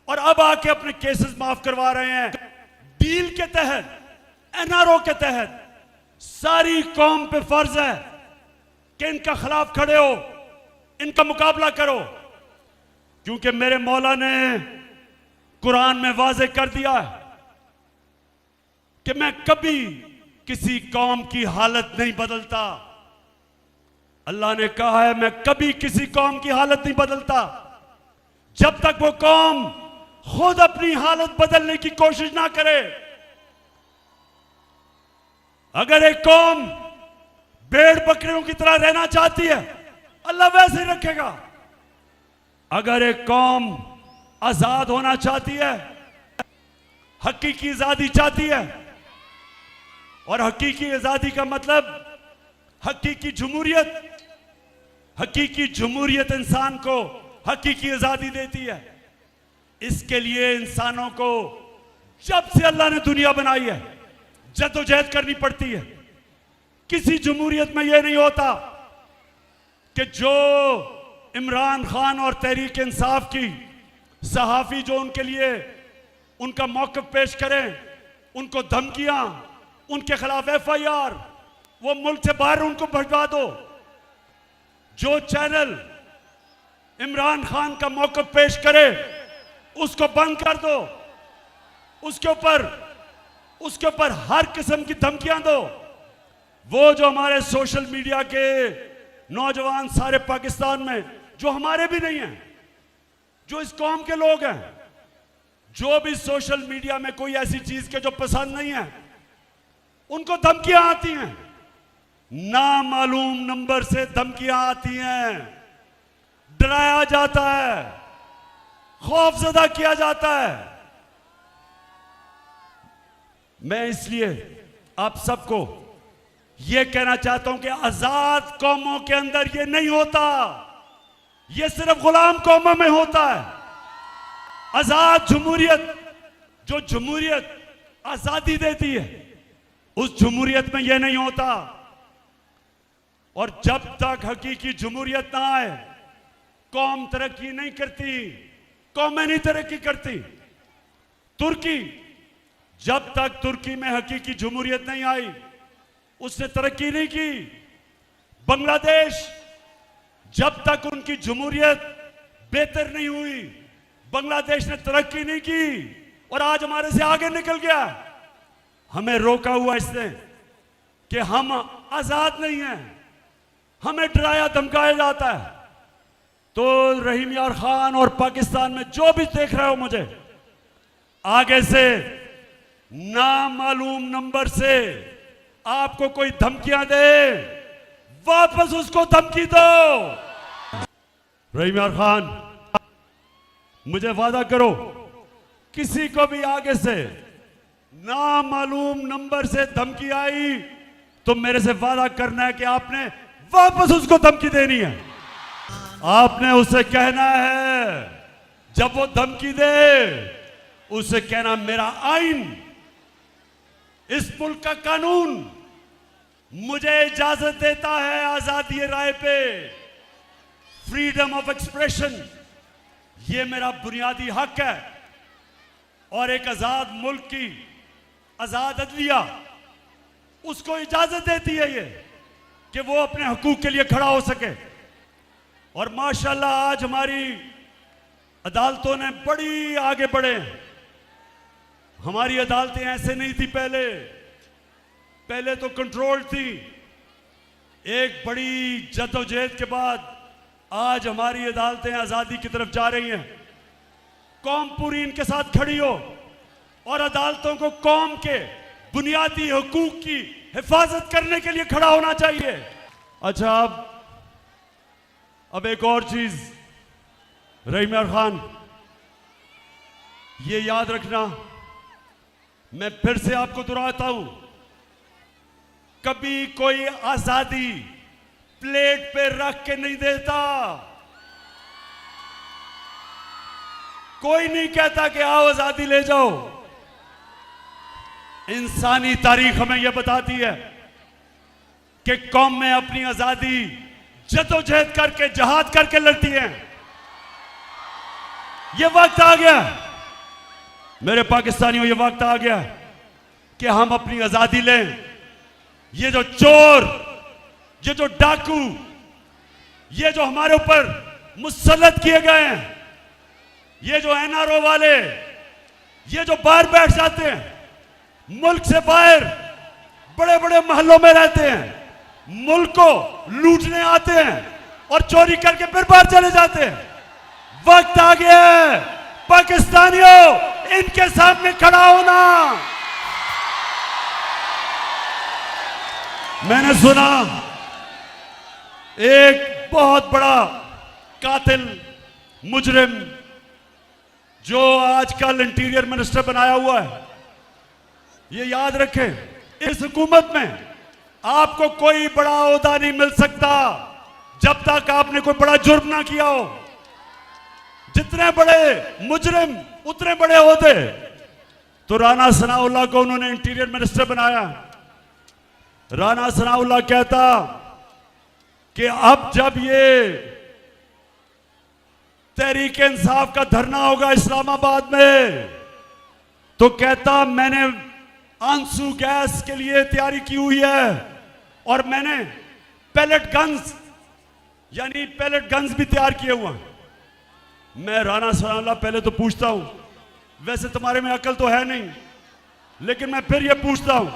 और अब आके अपने केसेस माफ करवा रहे हैं, डील के तहत, एनआरओ के तहत सारी कौम पे फर्ज है कि इनका खिलाफ खड़े हो, इनका मुकाबला करो, क्योंकि मेरे मौला ने कुरान में वाज़े कर दिया है कि मैं कभी किसी कौम की हालत नहीं बदलता। अल्लाह ने कहा है मैं कभी किसी कौम की हालत नहीं बदलता जब तक वो कौम खुद अपनी हालत बदलने की कोशिश ना करे। अगर एक कौम भेड़ बकरियों की तरह रहना चाहती है, अल्लाह वैसे ही रखेगा। अगर एक कौम आजाद होना चाहती है, हकीकी आजादी चाहती है, और हकीकी आजादी का मतलब हकीकी जमहूरियत, हकीकी जमहूरियत इंसान को हकीकी आजादी देती है। इसके लिए इंसानों को जब से अल्लाह ने दुनिया बनाई है जद्दोजहद करनी पड़ती है। किसी जमहूरियत में यह नहीं होता कि जो इमरान खान और तहरीक इंसाफ की सहाफ़ी जो उनके लिए उनका मौक़िफ़ पेश करें, उनको धमकियां, उनके खिलाफ FIR, वो मुल्क से बाहर उनको भटका दो। जो चैनल इमरान खान का मौक़िफ़ पेश करे उसको बंद कर दो, उसके ऊपर हर किस्म की धमकियां दो। वो जो हमारे सोशल मीडिया के नौजवान सारे पाकिस्तान में जो हमारे भी नहीं हैं, जो इस कौम के लोग हैं, जो भी सोशल मीडिया में कोई ऐसी चीज के जो पसंद नहीं है, उनको धमकियां आती हैं, नामालूम नंबर से धमकियां आती हैं, डराया जाता है, खौफजदा किया जाता है। मैं इसलिए आप सबको यह कहना चाहता हूं कि आजाद कौमों के अंदर यह नहीं होता, यह सिर्फ गुलाम कौमों में होता है। आजाद जमहूरियत, जो जमहूरियत आजादी देती है, उस जमहूरियत में यह नहीं होता। और जब तक हकीकी जमहूरियत ना आए, कौम तरक्की नहीं करती, कौमें नहीं तरक्की करती। तुर्की, जब तक तुर्की में हकीकी जमहूरियत नहीं आई, उसने तरक्की नहीं की। बांग्लादेश, जब तक उनकी जमहूरियत बेहतर नहीं हुई, बांग्लादेश ने तरक्की नहीं की और आज हमारे से आगे निकल गया। हमें रोका हुआ इसने कि हम आजाद नहीं हैं, हमें डराया धमकाया जाता है। तो रहीम यार खान और पाकिस्तान में जो भी देख रहे हो मुझे, आगे से नामालूम नंबर से आपको कोई धमकियां दे, वापस उसको धमकी दो। रहीम यार खान, मुझे वादा करो, किसी को भी आगे से नामालूम नंबर से धमकी आई तो मेरे से वादा करना है कि आपने वापस उसको धमकी देनी है। आपने उसे कहना है, जब वो धमकी दे, उसे कहना मेरा आइन, इस मुल्क का कानून मुझे इजाजत देता है आजादी राय पे, फ्रीडम ऑफ एक्सप्रेशन, ये मेरा बुनियादी हक है। और एक आजाद मुल्क की आजाद अदलिया, उसको इजाजत देती है ये कि वो अपने हकूक के लिए खड़ा हो सके। और माशाल्लाह आज हमारी अदालतों ने बड़ी आगे बढ़े। हमारी अदालतें ऐसे नहीं थी पहले तो कंट्रोल थी। एक बड़ी जद्दोजहद के बाद आज हमारी अदालतें आज़ादी की तरफ जा रही हैं। कौम पूरी इनके साथ खड़ी हो और अदालतों को कौम के बुनियादी हकूक की हिफाजत करने के लिए खड़ा होना चाहिए। अच्छा, अब एक और चीज, रहीम खान, ये याद रखना, मैं फिर से आपको दोहराता हूं, कभी कोई आजादी प्लेट पे रख के नहीं देता। कोई नहीं कहता कि आओ आजादी ले जाओ। इंसानी तारीख हमें यह बताती है कि कौम में अपनी आजादी जद्दोजहद करके, जहाद करके लड़ती है। यह वक्त आ गया मेरे पाकिस्तानियों, यह वक्त आ गया कि हम अपनी आजादी लें। ये जो चोर, ये जो डाकू, ये जो हमारे ऊपर मुसल्लत किए गए हैं, ये जो एनआरओ वाले, ये जो बाहर बैठ जाते हैं, मुल्क से बाहर बड़े बड़े महलों में रहते हैं, मुल्क को लूटने आते हैं और चोरी करके फिर बाहर चले जाते हैं। वक्त आ गया है पाकिस्तानियों, इनके सामने खड़ा होना। मैंने सुना एक बहुत बड़ा कातिल, मुजरिम, जो आजकल इंटीरियर मिनिस्टर बनाया हुआ है, ये याद रखें, इस हुकूमत में आपको कोई बड़ा ओहदा नहीं मिल सकता जब तक आपने कोई बड़ा जुर्म ना किया हो। जितने बड़े मुजरिम उतने बड़े ओहदे। तो राना सनाउल्लाह को उन्होंने इंटीरियर मिनिस्टर बनाया। राना सनाउल्लाह कहता कि अब जब ये तहरीक इंसाफ का धरना होगा इस्लामाबाद में, तो कहता मैंने आंसू गैस के लिए तैयारी की हुई है और मैंने पैलेट गन्स, यानी पैलेट गन्स भी तैयार किए हुए हैं। मैं राना सनाउल्लाह पहले तो पूछता हूं, वैसे तुम्हारे में अकल तो है नहीं, लेकिन मैं फिर यह पूछता हूं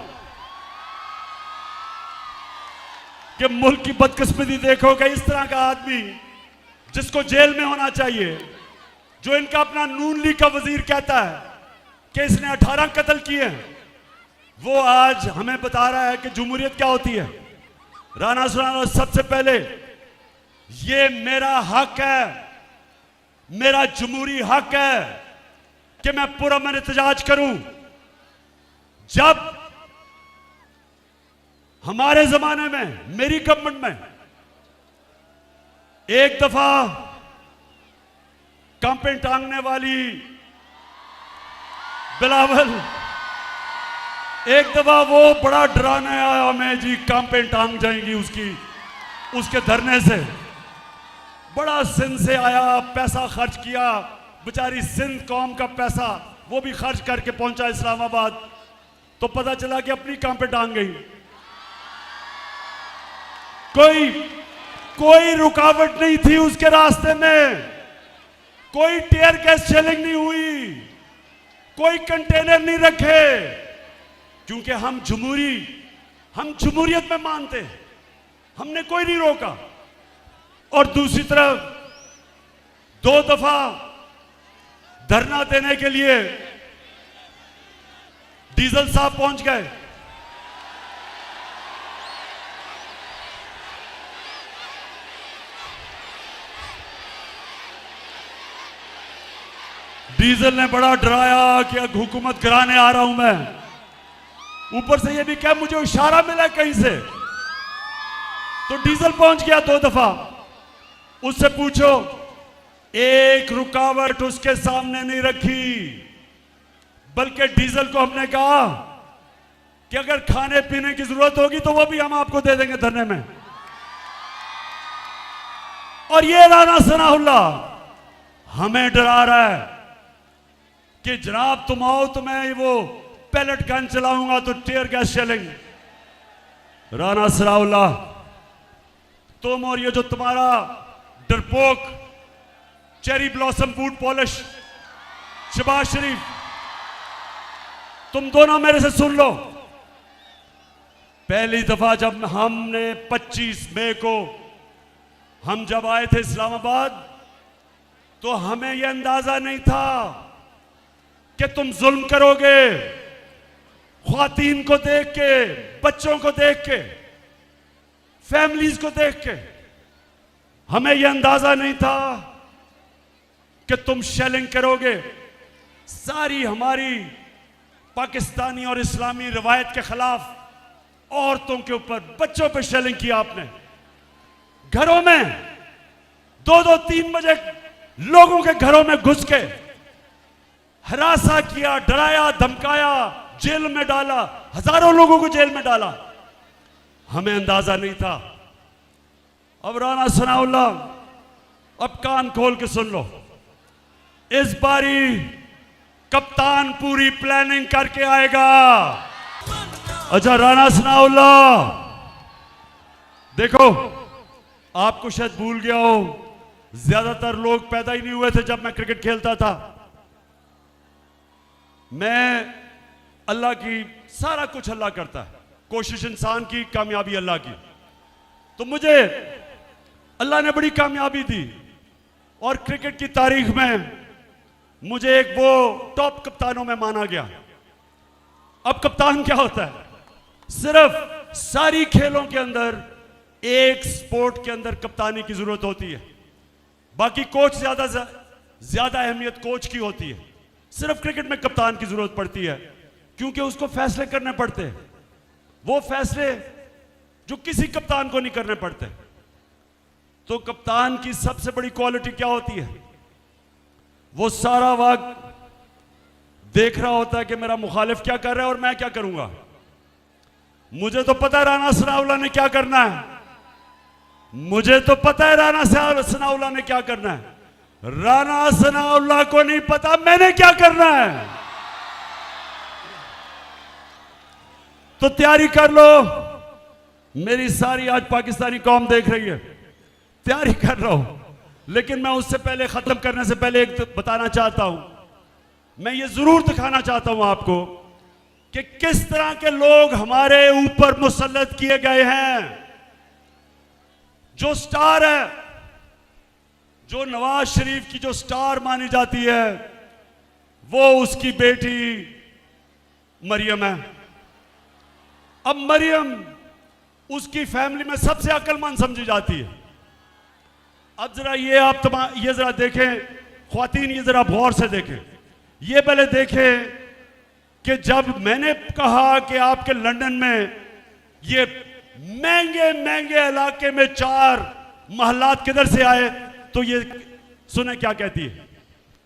कि मुल्क की बदकिस्मती देखो कि इस तरह का आदमी जिसको जेल में होना चाहिए, जो इनका अपना नून लीग का वजीर कहता है कि इसने 18 कत्ल किए हैं, वो आज हमें बता रहा है कि जमहूरियत क्या होती है। राना सनाउल्लाह, सबसे पहले ये मेरा हक है, मेरा जमहूरी हक है कि मैं पुरअमन एहतजाज करूं। जब हमारे जमाने में, मेरी गवर्नमेंट में, एक दफा कांपे टांगने वाली बिलावल, एक दफा वो बड़ा डराने आया हमें जी, कांपे टांग जाएंगी उसके धरने से। बड़ा सिंध से आया, पैसा खर्च किया, बेचारी सिंध कौम का पैसा वो भी खर्च करके पहुंचा इस्लामाबाद, तो पता चला कि अपनी कांपे टांग गई। कोई रुकावट नहीं थी उसके रास्ते में, कोई टीयर गैस शेलिंग नहीं हुई, कोई कंटेनर नहीं रखे, क्योंकि हम जमहूरियत में मानते हैं, हमने कोई नहीं रोका। और दूसरी तरफ 2 दफा धरना देने के लिए डीजल साहब पहुंच गए। डीजल ने बड़ा डराया कि हुकूमत गिराने आ रहा हूं मैं। ऊपर से ये भी क्या, मुझे इशारा मिला कहीं से, तो डीजल पहुंच गया 2 दफा। उससे पूछो, एक रुकावट उसके सामने नहीं रखी, बल्कि डीजल को हमने कहा कि अगर खाने पीने की जरूरत होगी तो वो भी हम आपको दे देंगे धरने में। और ये राना सनाउल्लाह हमें डरा रहा है कि जनाब तुम आओ तो मैं वो पैलेट गन चलाऊंगा तो टीयर गैस चलेंगे। राना सनाउल्लाह, तुम और ये जो तुम्हारा डरपोक cherry blossom boot polish Shehbaz Sharif, तुम दोनों मेरे से सुन लो। पहली दफा जब हमने 25 मई को हम जब आए थे इस्लामाबाद, तो हमें यह अंदाजा नहीं था कि तुम जुल्म करोगे। ख्वातीन को देख के, बच्चों को देख के, फैमिलीज को देख के हमें यह अंदाजा नहीं था कि तुम शेलिंग करोगे। सारी हमारी पाकिस्तानी और इस्लामी रवायत के खिलाफ औरतों के ऊपर, बच्चों पे शेलिंग किया आपने। घरों में 2-2, 3 बजे लोगों के घरों में घुस के हरासा किया, डराया, धमकाया, जेल में डाला, हजारों लोगों को जेल में डाला। हमें अंदाजा नहीं था। अब राना सनाउल्लाह, अब कान खोल के सुन लो। इस बारी कप्तान पूरी प्लानिंग करके आएगा। अच्छा राना सनाउल्लाह, देखो आपको शायद भूल गया हो, ज्यादातर लोग पैदा ही नहीं हुए थे जब मैं क्रिकेट खेलता था। मैं अल्लाह की, सारा कुछ अल्लाह करता है, कोशिश इंसान की, कामयाबी अल्लाह की। तो मुझे अल्लाह ने बड़ी कामयाबी दी और क्रिकेट की तारीख में मुझे एक वो टॉप कप्तानों में माना गया। अब कप्तान क्या होता है? सिर्फ सारी खेलों के अंदर एक स्पोर्ट के अंदर कप्तानी की जरूरत होती है, बाकी कोच ज्यादा अहमियत कोच की होती है। सिर्फ क्रिकेट में कप्तान की जरूरत पड़ती है, क्योंकि उसको फैसले करने पड़ते हैं, वो फैसले जो किसी कप्तान को नहीं करने पड़ते। तो कप्तान की सबसे बड़ी क्वालिटी क्या होती है? वो सारा वक्त देख रहा होता है कि मेरा मुखालिफ क्या कर रहा है और मैं क्या करूंगा। मुझे तो पता है राना सनाउल्लाह ने क्या करना है, मुझे तो पता है राना सनाउल्लाह ने क्या करना है। राना सनाउल्लाह को नहीं पता मैंने क्या करना है। तो तैयारी कर लो। मेरी सारी आज पाकिस्तानी कौम देख रही है, तैयारी कर रहा हूं। लेकिन मैं उससे पहले, खत्म करने से पहले एक बताना चाहता हूं, मैं ये जरूर दिखाना चाहता हूं आपको कि किस तरह के लोग हमारे ऊपर मुसल्लत किए गए हैं। जो स्टार है, जो नवाज शरीफ की जो स्टार मानी जाती है, वो उसकी बेटी मरियम है। अब मरियम उसकी फैमिली में सबसे अक्लमंद समझी जाती है। अब जरा ये जरा देखें, ख्वातीन ये जरा गौर से देखें, ये पहले देखें कि जब मैंने कहा कि आपके लंदन में ये महंगे महंगे इलाके में 4 महलात किधर से आए, तो ये सुने क्या कहती है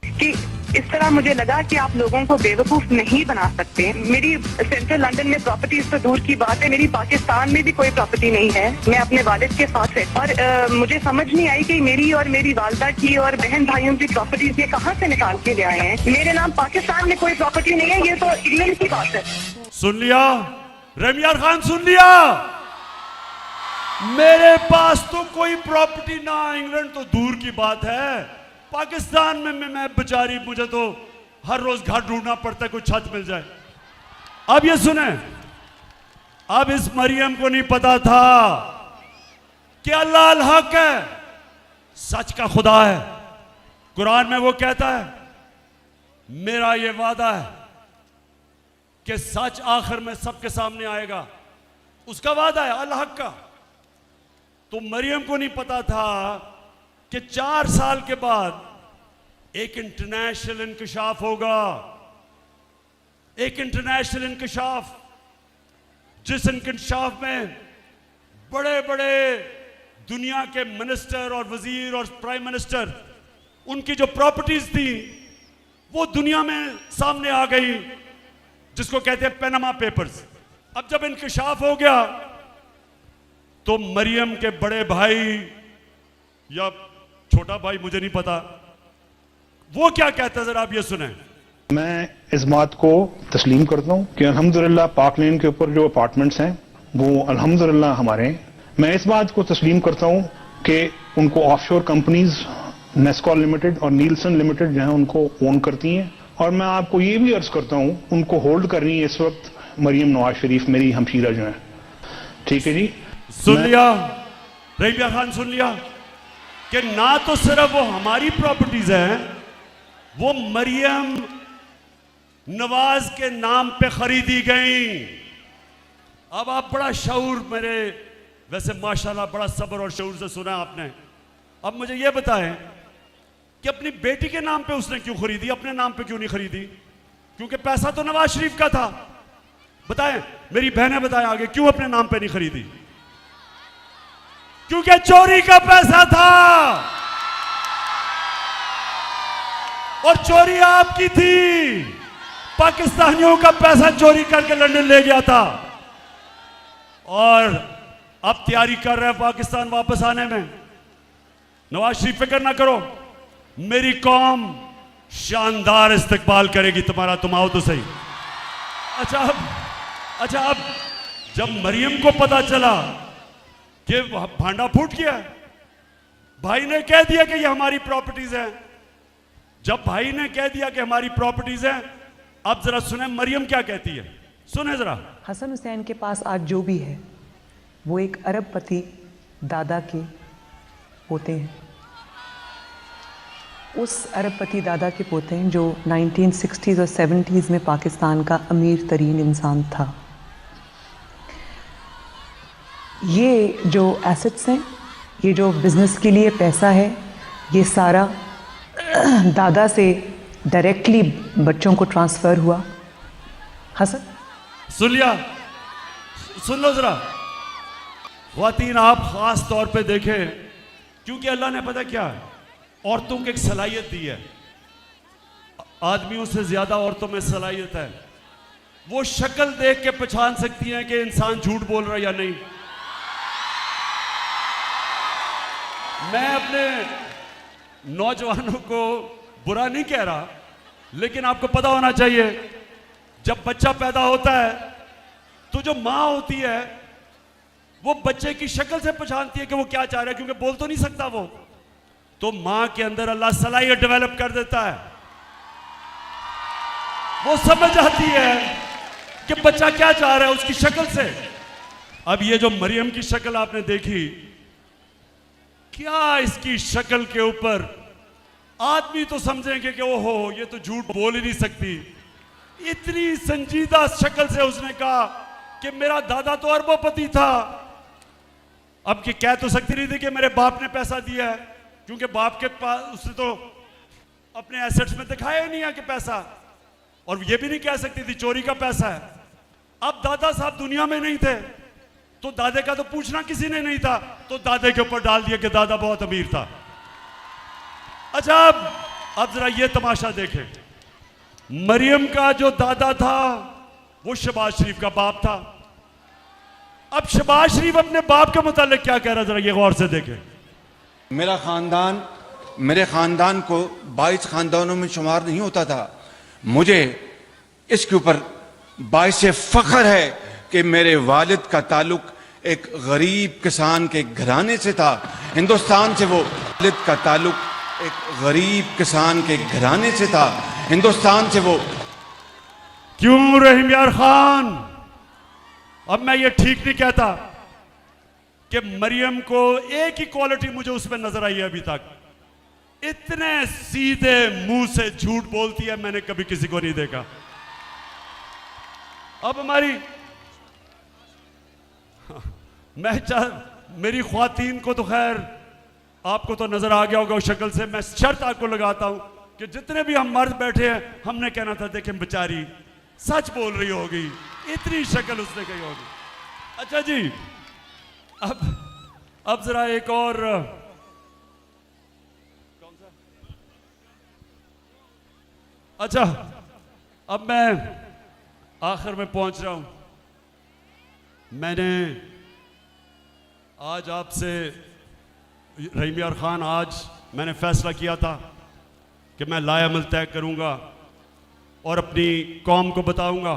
कि इस तरह मुझे लगा कि आप लोगों को बेवकूफ नहीं बना सकते। मेरी सेंट्रल लंदन में प्रॉपर्टीज तो दूर की बात है, मेरी पाकिस्तान में भी कोई प्रॉपर्टी नहीं है। मैं अपने वालिद के साथ है और मुझे समझ नहीं आई कि मेरी और मेरी वालदा की और बहन भाइयों की प्रॉपर्टीज ये कहाँ से निकाल के ले आए हैं। मेरे नाम पाकिस्तान में कोई प्रॉपर्टी नहीं है, ये तो इंग्लैंड की बात है। सुन लिया रमियार खान, सुन लिया? मेरे पास तो कोई प्रॉपर्टी ना, इंग्लैंड तो दूर की बात है। पाकिस्तान में मैं बेचारी, मुझे तो हर रोज घर ढूंढना पड़ता है, कोई छत मिल जाए। अब ये सुने, अब इस मरियम को नहीं पता था कि अल्लाह अल हक है, सच का खुदा है। कुरान में वो कहता है, मेरा ये वादा है कि सच आखिर में सबके सामने आएगा, उसका वादा है अल हक का। तो मरियम को नहीं पता था कि 4 साल के बाद एक इंटरनेशनल इंकशाफ होगा, एक इंटरनेशनल इंकशाफ, जिस इंकशाफ में बड़े बड़े दुनिया के मिनिस्टर और वजीर और प्राइम मिनिस्टर, उनकी जो प्रॉपर्टीज थी वो दुनिया में सामने आ गई, जिसको कहते हैं पैनामा पेपर्स। अब जब इंकशाफ हो गया तो मरियम के बड़े भाई या छोटा भाई, मुझे नहीं पता, वो क्या कहता है, जरा आप ये सुने। मैं इस बात को तस्लीम करता हूँ कि अल्हम्दुलिल्लाह पाक लैंड के ऊपर जो अपार्टमेंट्स हैं वो अल्हम्दुलिल्लाह हमारे हैं। मैं इस बात को तस्लीम करता हूं कि उनको ऑफशोर कंपनीज नेस्कॉल लिमिटेड और नीलसन लिमिटेड जो है उनको ओन करती हैं, और मैं आपको ये भी अर्ज करता हूं उनको होल्ड कर रही है इस वक्त मरियम नवाज शरीफ, मेरी हमशीरा जो है। ठीक है जी, सुन लिया रहीम यार खान, सुन लिया कि ना तो सिर्फ वो हमारी प्रॉपर्टीज हैं, वो मरियम नवाज के नाम पे खरीदी गई। अब आप बड़ा शऊर, मेरे वैसे माशाल्लाह बड़ा सब्र और शऊर से सुना आपने। अब मुझे ये बताएं कि अपनी बेटी के नाम पे उसने क्यों खरीदी, अपने नाम पे क्यों नहीं खरीदी? क्योंकि पैसा तो नवाज शरीफ का था। बताएं, मेरी बहनें बताएं आगे, क्यों अपने नाम पे नहीं खरीदी? क्योंकि चोरी का पैसा था, और चोरी आपकी थी। पाकिस्तानियों का पैसा चोरी करके लंदन ले गया था, और अब तैयारी कर रहे हैं पाकिस्तान वापस आने में। नवाज शरीफ फिक्र ना करो, मेरी कौम शानदार इस्तकबाल करेगी तुम्हारा, तुम आओ तो सही। अच्छा अब जब मरियम को पता चला कि भांडा फूट गया, भाई ने कह दिया कि ये हमारी प्रॉपर्टीज है। जब भाई ने कह दिया कि हमारी प्रॉपर्टीज है, अब जरा सुने मरियम क्या कहती है, सुने जरा। हसन हुसैन के पास आज जो भी है वो एक अरबपति दादा के पोते हैं। उस अरबपति दादा के पोते हैं जो 1960s और 70s में पाकिस्तान का अमीर तरीन इंसान था। ये जो एसेट्स हैं, ये जो बिज़नेस के लिए पैसा है, ये सारा दादा से डायरेक्टली बच्चों को ट्रांसफ़र हुआ। हसन सुन लिया, सुन लो जरा ख्वातीन, आप खास तौर पे देखें, क्योंकि अल्लाह ने पता क्या औरतों को एक सलाहियत दी है, आदमियों से ज्यादा औरतों में सलाहियत है। वो शक्ल देख के पहचान सकती हैं कि इंसान झूठ बोल रहा है या नहीं। मैं अपने नौजवानों को बुरा नहीं कह रहा, लेकिन आपको पता होना चाहिए जब बच्चा पैदा होता है तो जो माँ होती है वो बच्चे की शक्ल से पहचानती है कि वो क्या चाह रहा है, क्योंकि बोल तो नहीं सकता वो। तो माँ के अंदर अल्लाह सलाहियत डेवलप कर देता है, वो समझ आती है कि बच्चा क्या चाह रहा है उसकी शक्ल से। अब ये जो मरियम की शक्ल आपने देखी, क्या इसकी शक्ल के ऊपर आदमी तो समझेंगे कि ओहो ये तो झूठ बोल ही नहीं सकती। इतनी संजीदा शक्ल से उसने कहा कि मेरा दादा तो अरबोपति था। अब कि कह तो सकती नहीं थी कि मेरे बाप ने पैसा दिया है, क्योंकि बाप के पास उसने तो अपने एसेट्स में दिखाया ही नहीं है कि पैसा, और ये भी नहीं कह सकती थी चोरी का पैसा है। अब दादा साहब दुनिया में नहीं थे तो दादे का तो पूछना किसी ने नहीं था, तो दादे के ऊपर डाल दिया कि दादा बहुत अमीर था। अच्छा अब जरा ये तमाशा देखें, मरियम का जो दादा था वो शहबाज शरीफ का बाप था। अब शहबाज शरीफ अपने बाप के मुतालिक क्या कह रहा है, जरा ये गौर से देखें। मेरे ख़ानदान को 22 ख़ानदानों में शुमार नहीं होता था। मुझे इसके ऊपर बाइस फ़ख्र है कि मेरे वालिद का ताल्लुक एक गरीब किसान के घराने से था। हिंदुस्तान से वो वालिद का ताल्लुक एक गरीब किसान के घराने से था। हिंदुस्तान से वो क्यों रहीम यार खान, अब मैं ये ठीक नहीं कहता कि मरियम को एक ही क्वालिटी मुझे उसमें नजर आई है अभी तक, इतने सीधे मुंह से झूठ बोलती है मैंने कभी किसी को नहीं देखा। अब हमारी मेरी ख्वातीन को तो खैर आपको तो नजर आ गया होगा उस शक्ल से। मैं शर्त आपको लगाता हूं कि जितने भी हम मर्द बैठे हैं हमने कहना था देखें बेचारी सच बोल रही होगी, इतनी शक्ल उसने कही होगी। अच्छा जी, अब जरा एक और अच्छा, अब मैं आखिर में पहुंच रहा हूं। मैंने आज आपसे रहीम यार खान, आज मैंने फैसला किया था कि मैं लायामल तय करूंगा और अपनी कौम को बताऊंगा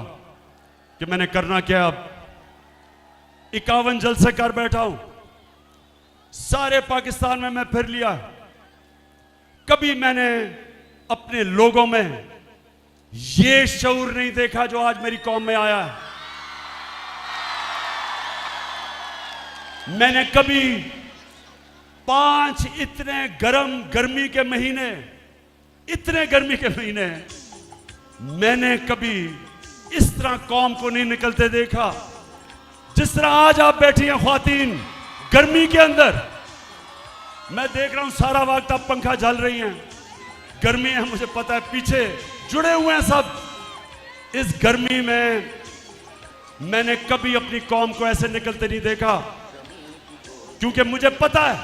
कि मैंने करना क्या। अब 51 जलसे कर बैठा हूं, सारे पाकिस्तान में मैं फिर लिया। कभी मैंने अपने लोगों में ये शऊर नहीं देखा जो आज मेरी कौम में आया है। मैंने कभी 5 इतने गर्मी के महीने, इतने गर्मी के महीने मैंने कभी इस तरह कौम को नहीं निकलते देखा जिस तरह आज आप बैठी हैं ख्वातीन गर्मी के अंदर। मैं देख रहा हूं सारा वक्त आप पंखा झल रही हैं, गर्मी है मुझे पता है, पीछे जुड़े हुए हैं सब। इस गर्मी में मैंने कभी अपनी कौम को ऐसे निकलते नहीं देखा, क्योंकि मुझे पता है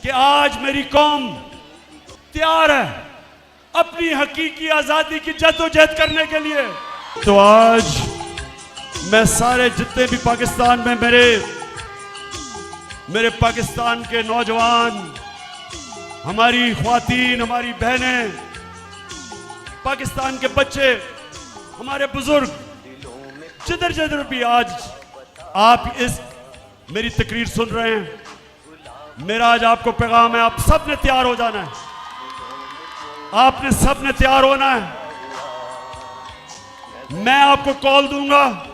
कि आज मेरी कौम तैयार है अपनी हकीकी आजादी की जद्दोजहद करने के लिए। तो आज मैं सारे जितने भी पाकिस्तान में मेरे पाकिस्तान के नौजवान, हमारी ख्वातीन, हमारी बहनें, पाकिस्तान के बच्चे, हमारे बुजुर्ग, जिधर जिधर भी आज आप इस मेरी तकरीर सुन रहे हैं, मेरा आज आपको पैगाम है, आप सब ने तैयार हो जाना है, आपने सब ने तैयार होना है। मैं आपको कॉल दूंगा,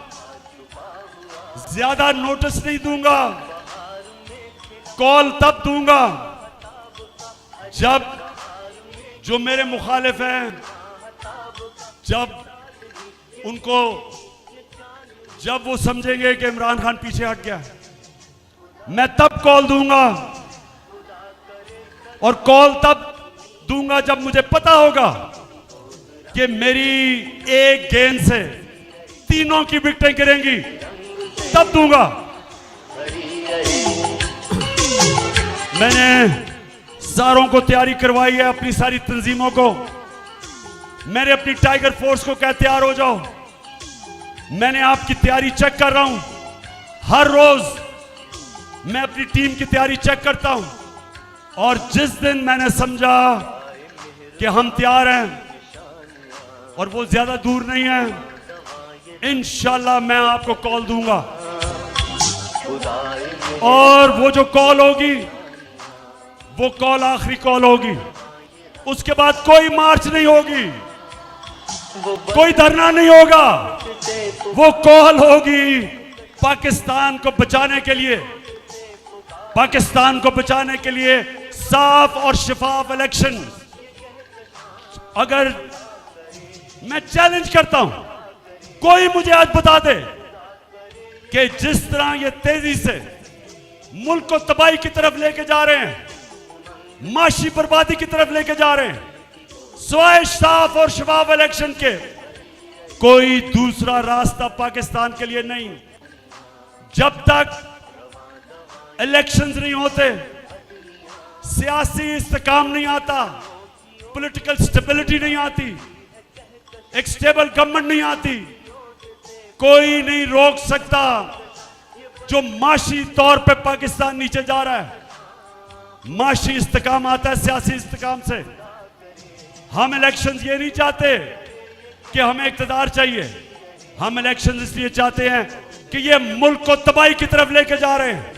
ज्यादा नोटिस नहीं दूंगा, कॉल तब दूंगा जब जो मेरे मुखालिफ हैं, जब वो समझेंगे कि इमरान खान पीछे हट गया, मैं तब कॉल दूंगा। और कॉल तब दूंगा जब मुझे पता होगा कि मेरी एक गेंद से तीनों की विकेटें गिरेंगी, तब दूंगा। मैंने सारों को तैयारी करवाई है, अपनी सारी तंजीमों को। मैंने अपनी टाइगर फोर्स को कहा तैयार हो जाओ। मैंने आपकी तैयारी चेक कर रहा हूं, हर रोज मैं अपनी टीम की तैयारी चेक करता हूं, और जिस दिन मैंने समझा कि हम तैयार हैं और वो ज्यादा दूर नहीं है, इंशाल्लाह मैं आपको कॉल दूंगा। और वो जो कॉल होगी, वो कॉल आखिरी कॉल होगी। उसके बाद कोई मार्च नहीं होगी, कोई धरना नहीं होगा। वो कॉल होगी पाकिस्तान को बचाने के लिए, पाकिस्तान को बचाने के लिए साफ और शफाफ इलेक्शन। अगर मैं चैलेंज करता हूं, कोई मुझे आज बता दे कि जिस तरह ये तेजी से मुल्क को तबाही की तरफ लेके जा रहे हैं, माशी बर्बादी की तरफ लेके जा रहे हैं, सिवाय साफ और शफाफ इलेक्शन के कोई दूसरा रास्ता पाकिस्तान के लिए नहीं। जब तक इलेक्शंस नहीं होते, सियासी इस्तेकाम नहीं आता, पॉलिटिकल स्टेबिलिटी नहीं आती, एक स्टेबल गवर्नमेंट नहीं आती, कोई नहीं रोक सकता जो माशी तौर पे पाकिस्तान नीचे जा रहा है। माशी इस्तेकाम आता है सियासी इस्तेकाम से। हम इलेक्शंस ये नहीं चाहते कि हमें इक़्तिदार चाहिए, हम इलेक्शंस इसलिए चाहते हैं कि ये मुल्क को तबाही की तरफ लेके जा रहे हैं,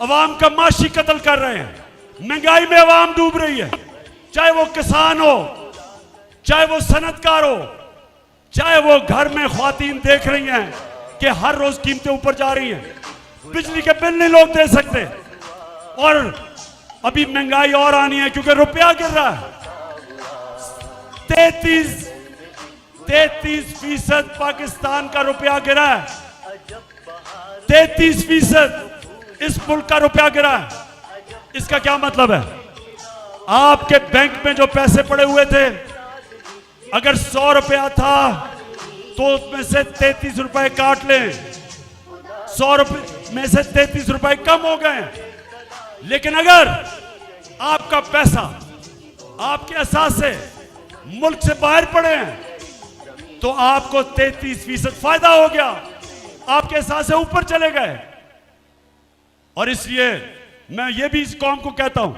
अवाम का माशी कत्ल कर रहे हैं, महंगाई में अवाम डूब रही है, चाहे वो किसान हो, चाहे वो सनतकार हो, चाहे वो घर में ख्वातीन देख रही हैं कि हर रोज कीमतें ऊपर जा रही हैं, बिजली के बिल नहीं लोग दे सकते, और अभी महंगाई और आनी है क्योंकि रुपया गिर रहा है। 33% पाकिस्तान का रुपया गिरा है, 33% इस मुल्क का रुपया गिरा है। इसका क्या मतलब है? आपके बैंक में जो पैसे पड़े हुए थे, अगर 100 रुपया था तो उसमें से 33 रुपए काट लें, 100 रुपए में से 33 रुपए कम हो गए। लेकिन अगर आपका पैसा आपके एहसास से मुल्क से बाहर पड़े हैं तो आपको 33% फायदा हो गया, आपके एहसास से ऊपर चले गए। और इसलिए मैं ये भी इस कौम को कहता हूं,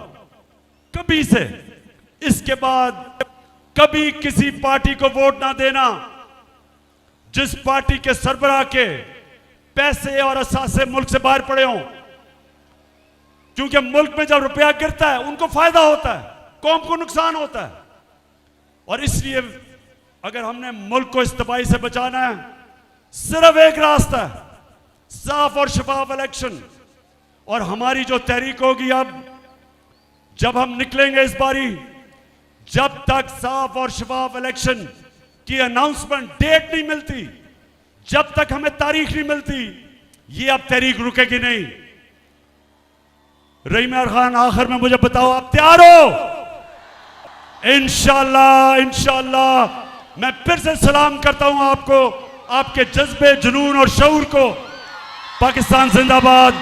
कभी से इसके बाद कभी किसी पार्टी को वोट ना देना जिस पार्टी के सरबराह के पैसे और असासे मुल्क से बाहर पड़े हों, क्योंकि मुल्क में जब रुपया गिरता है उनको फायदा होता है, कौम को नुकसान होता है। और इसलिए अगर हमने मुल्क को इस तबाही से बचाना है, सिर्फ एक रास्ता है, साफ और शफाफ इलेक्शन। और हमारी जो तहरीक होगी, अब जब हम निकलेंगे इस बारी, जब तक साफ और शफाफ इलेक्शन की अनाउंसमेंट डेट नहीं मिलती, जब तक हमें तारीख नहीं मिलती, ये अब तहरीक रुकेगी नहीं। रहीम यार खान, आखिर में मुझे बताओ, आप तैयार हो? इंशाअल्लाह, इंशाअल्लाह। मैं फिर से सलाम करता हूं आपको, आपके जज्बे, जुनून और शऊर को। पाकिस्तान जिंदाबाद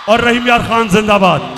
और रहीम यार खान जिंदाबाद।